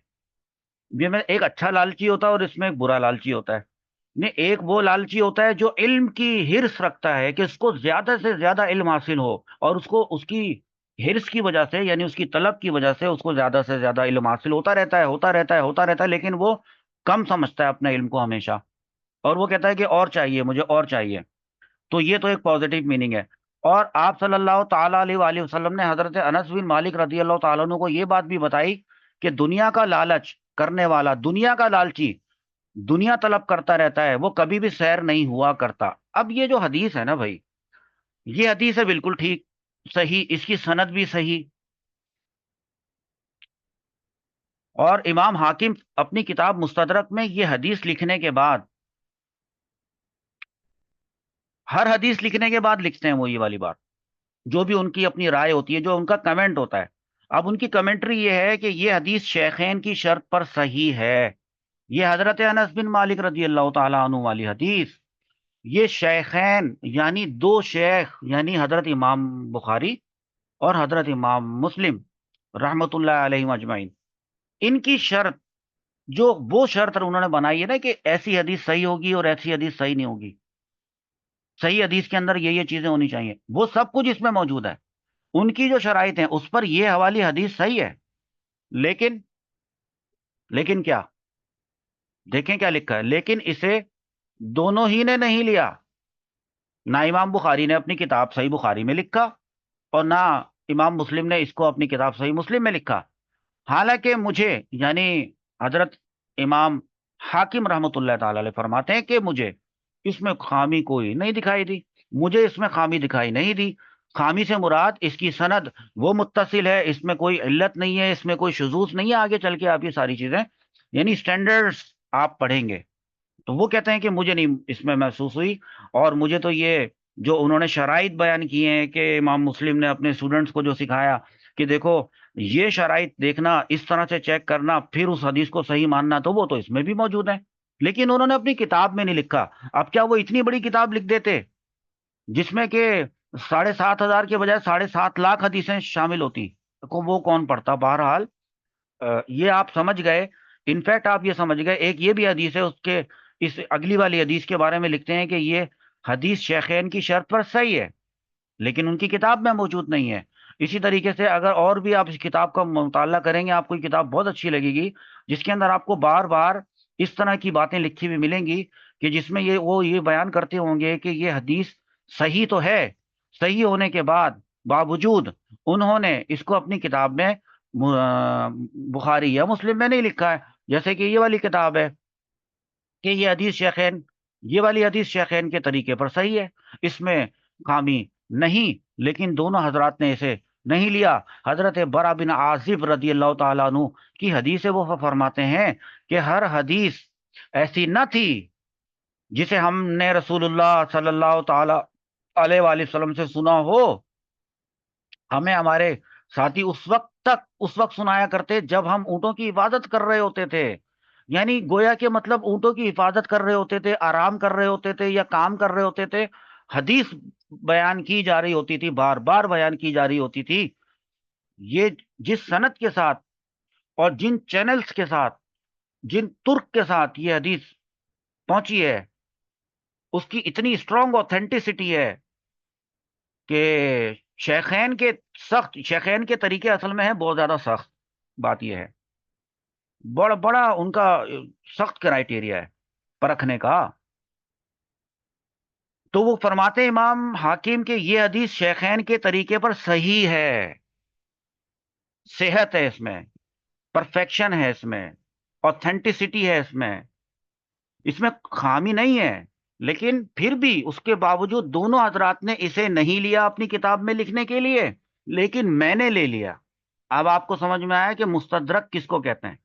یہ میں ایک اچھا لالچی ہوتا ہے اور اس میں ایک برا لالچی ہوتا ہے۔ نہیں، ایک وہ لالچی ہوتا ہے جو علم کی ہرس رکھتا ہے کہ اس کو زیادہ سے زیادہ علم حاصل ہو، اور اس کو اس کی ہرس کی وجہ سے، یعنی اس کی طلب کی وجہ سے اس کو زیادہ سے زیادہ علم حاصل ہوتا رہتا ہے، ہوتا رہتا ہے، ہوتا رہتا ہے، لیکن وہ کم سمجھتا ہے اپنے علم کو ہمیشہ، اور وہ کہتا ہے کہ اور چاہیے مجھے، اور چاہیے۔ تو یہ تو ایک پازیٹیو میننگ ہے۔ اور آپ صلی اللہ تعالیٰ علیہ وآلہ وسلم نے حضرت انس بن مالک رضی اللہ تعالیٰ عنہ کو یہ بات بھی بتائی کہ دنیا کا لالچ کرنے والا، دنیا کا لالچی، دنیا طلب کرتا رہتا ہے، وہ کبھی بھی سیر نہیں ہوا کرتا۔ اب یہ جو حدیث ہے نا بھائی، یہ حدیث ہے بالکل ٹھیک، صحیح، اس کی سند بھی صحیح، اور امام حاکم اپنی کتاب مستدرک میں یہ حدیث لکھنے کے بعد، ہر حدیث لکھنے کے بعد لکھتے ہیں وہ یہ والی بات، جو بھی ان کی اپنی رائے ہوتی ہے، جو ان کا کمنٹ ہوتا ہے۔ اب ان کی کمنٹری یہ ہے کہ یہ حدیث شیخین کی شرط پر صحیح ہے، یہ حضرت انس بن مالک رضی اللہ تعالیٰ عنہ والی حدیث، یہ شیخین یعنی دو شیخ، یعنی حضرت امام بخاری اور حضرت امام مسلم رحمت اللہ علیہ اجمعین، ان کی شرط، جو وہ شرط انہوں نے بنائی ہے نا کہ ایسی حدیث صحیح ہوگی اور ایسی حدیث صحیح نہیں ہوگی، صحیح حدیث کے اندر یہ چیزیں ہونی چاہیے، وہ سب کچھ اس میں موجود ہے، ان کی جو شرائط ہیں اس پر یہ حوالی حدیث صحیح ہے، لیکن لیکن کیا، دیکھیں کیا لکھا ہے، لیکن اسے دونوں ہی نے نہیں لیا، نہ امام بخاری نے اپنی کتاب صحیح بخاری میں لکھا، اور نہ امام مسلم نے اس کو اپنی کتاب صحیح مسلم میں لکھا۔ حالانکہ مجھے، یعنی حضرت امام حاکم رحمت اللہ تعالی علیہ فرماتے ہیں کہ مجھے اس میں خامی کوئی نہیں دکھائی دی، مجھے اس میں خامی دکھائی نہیں دی، خامی سے مراد اس کی سند وہ متصل ہے، اس میں کوئی علت نہیں ہے، اس میں کوئی شذوذ نہیں ہے، آگے چل کے آپ یہ ساری چیزیں، یعنی سٹینڈرڈز آپ پڑھیں گے تو وہ کہتے ہیں کہ مجھے نہیں اس میں محسوس ہوئی، اور مجھے تو یہ جو انہوں نے شرائط بیان کیے ہیں کہ امام مسلم نے اپنے اسٹوڈنٹس کو جو سکھایا کہ دیکھو یہ شرائط دیکھنا، اس طرح سے چیک کرنا، پھر اس حدیث کو صحیح ماننا، تو وہ تو اس میں بھی موجود ہے، لیکن انہوں نے اپنی کتاب میں نہیں لکھا۔ اب کیا وہ اتنی بڑی کتاب لکھ دیتے جس میں کہ 7,500 کے بجائے 7,50,000 حدیثیں شامل ہوتی، کو وہ کون پڑھتا؟ بہرحال یہ آپ سمجھ گئے، انفیکٹ آپ یہ سمجھ گئے، ایک یہ بھی حدیث ہے، اس کے اس اگلی والی حدیث کے بارے میں لکھتے ہیں کہ یہ حدیث شیخین کی شرط پر صحیح ہے، لیکن ان کی کتاب میں موجود نہیں ہے۔ اسی طریقے سے اگر اور بھی آپ اس کتاب کا مطالعہ کریں گے، آپ کو یہ کتاب بہت اچھی لگے گی، جس کے اندر آپ کو بار بار اس طرح کی باتیں لکھی ہوئی ملیں گی کہ جس میں وہ یہ بیان کرتے ہوں گے کہ یہ حدیث صحیح تو ہے، صحیح ہونے کے بعد باوجود انہوں نے اس کو اپنی کتاب میں بخاری یا مسلم میں نہیں لکھا ہے، جیسے کہ یہ والی کتاب ہے کہ یہ حدیث شیخین، یہ والی حدیث شیخین کے طریقے پر صحیح ہے، اس میں خامی نہیں، لیکن دونوں حضرات نے اسے نہیں لیا۔ حضرت برا بن عازب رضی اللہ تعالیٰ عنہ کی حدیث ہے، وہ فرماتے ہیں کہ ہر حدیث ایسی نہ تھی جسے ہم نے رسول اللہ صلی اللہ تعالی علیہ وآلہ وسلم سے سنا ہو، ہمیں ہمارے ساتھی اس وقت سنایا کرتے جب ہم اونٹوں کی حفاظت کر رہے ہوتے تھے، یعنی گویا کہ مطلب اونٹوں کی حفاظت کر رہے ہوتے تھے، آرام کر رہے ہوتے تھے یا کام کر رہے ہوتے تھے، حدیث بیان کی جا رہی ہوتی تھی، بار بار بیان کی جا رہی ہوتی تھی، یہ جس صنعت کے ساتھ اور جن چینلز کے ساتھ، جن ترک کے ساتھ یہ حدیث پہنچی ہے، اس کی اتنی اسٹرانگ اوتھینٹسٹی ہے کہ شیخین کے شیخین کے طریقے اصل میں ہیں بہت زیادہ سخت، بات یہ ہے، بڑا بڑا ان کا سخت کرائٹیریا ہے پرکھنے کا۔ تو وہ فرماتے ہیں امام حاکم کہ یہ حدیث شیخین کے طریقے پر صحیح ہے، صحت ہے اس میں، پرفیکشن ہے اس میں، اوتھینٹسٹی ہے اس میں خامی نہیں ہے، لیکن پھر بھی اس کے باوجود دونوں حضرات نے اسے نہیں لیا اپنی کتاب میں لکھنے کے لیے، لیکن میں نے لے لیا۔ اب آپ کو سمجھ میں آیا کہ مستدرک کس کو کہتے ہیں،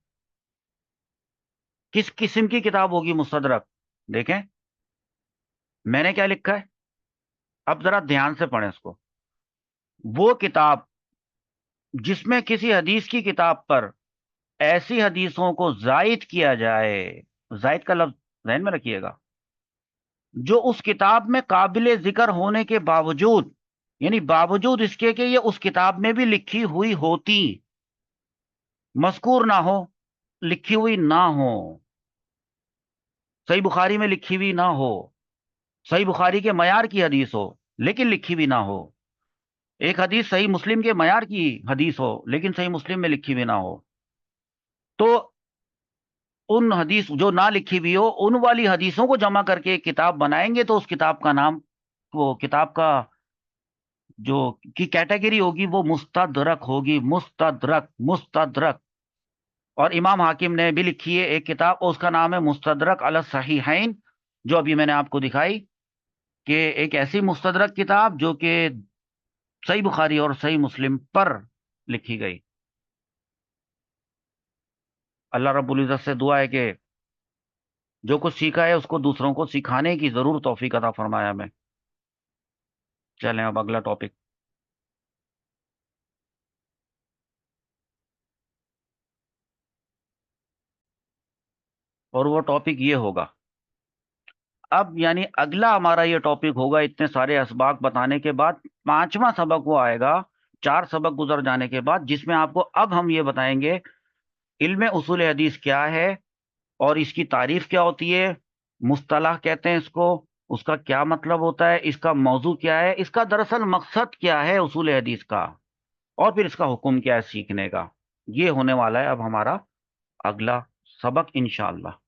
کس قسم کی کتاب ہوگی مستدرک؟ دیکھیں میں نے کیا لکھا ہے، اب ذرا دھیان سے پڑھیں اس کو، وہ کتاب جس میں کسی حدیث کی کتاب پر ایسی حدیثوں کو زائد کیا جائے، زائد کا لفظ ذہن میں رکھیے گا، جو اس کتاب میں قابل ذکر ہونے کے باوجود، یعنی باوجود اس کے کہ یہ اس کتاب میں بھی لکھی ہوئی ہوتی، مذکور نہ ہو، لکھی ہوئی نہ ہو، صحیح بخاری میں لکھی ہوئی نہ ہو، صحیح بخاری کے معیار کی حدیث ہو لیکن لکھی ہوئی نہ ہو، ایک حدیث صحیح مسلم کے معیار کی حدیث ہو لیکن صحیح مسلم میں لکھی ہوئی نہ ہو، تو ان حدیث جو نہ لکھی ہوئی ہو ان والی حدیثوں کو جمع کر کے ایک کتاب بنائیں گے، تو اس کتاب کا نام، وہ کتاب کا جو کی کیٹیگری ہوگی وہ مستدرک ہوگی، مستدرک مستدرک۔ اور امام حاکم نے بھی لکھی ہے ایک کتاب، اس کا نام ہے مستدرک علی الصحیحین، جو ابھی میں نے آپ کو دکھائی، کہ ایک ایسی مستدرک کتاب جو کہ صحیح بخاری اور صحیح مسلم پر لکھی گئی۔ اللہ رب العزت سے دعا ہے کہ جو کچھ سیکھا ہے اس کو دوسروں کو سکھانے کی ضرور توفیق عطا فرمایا ہمیں۔ چلیں اب اگلا ٹاپک۔ اور وہ ٹاپک یہ ہوگا، اب یعنی اگلا ہمارا یہ ٹاپک ہوگا اتنے سارے اسباق بتانے کے بعد، پانچواں سبق وہ آئے گا 4 سبق گزر جانے کے بعد، جس میں آپ کو اب ہم یہ بتائیں گے علم اصول حدیث کیا ہے اور اس کی تعریف کیا ہوتی ہے، مصطلح کہتے ہیں اس کو، اس کا کیا مطلب ہوتا ہے، اس کا موضوع کیا ہے، اس کا دراصل مقصد کیا ہے اصول حدیث کا، اور پھر اس کا حکم کیا ہے سیکھنے کا۔ یہ ہونے والا ہے اب ہمارا اگلا سبق انشاءاللہ۔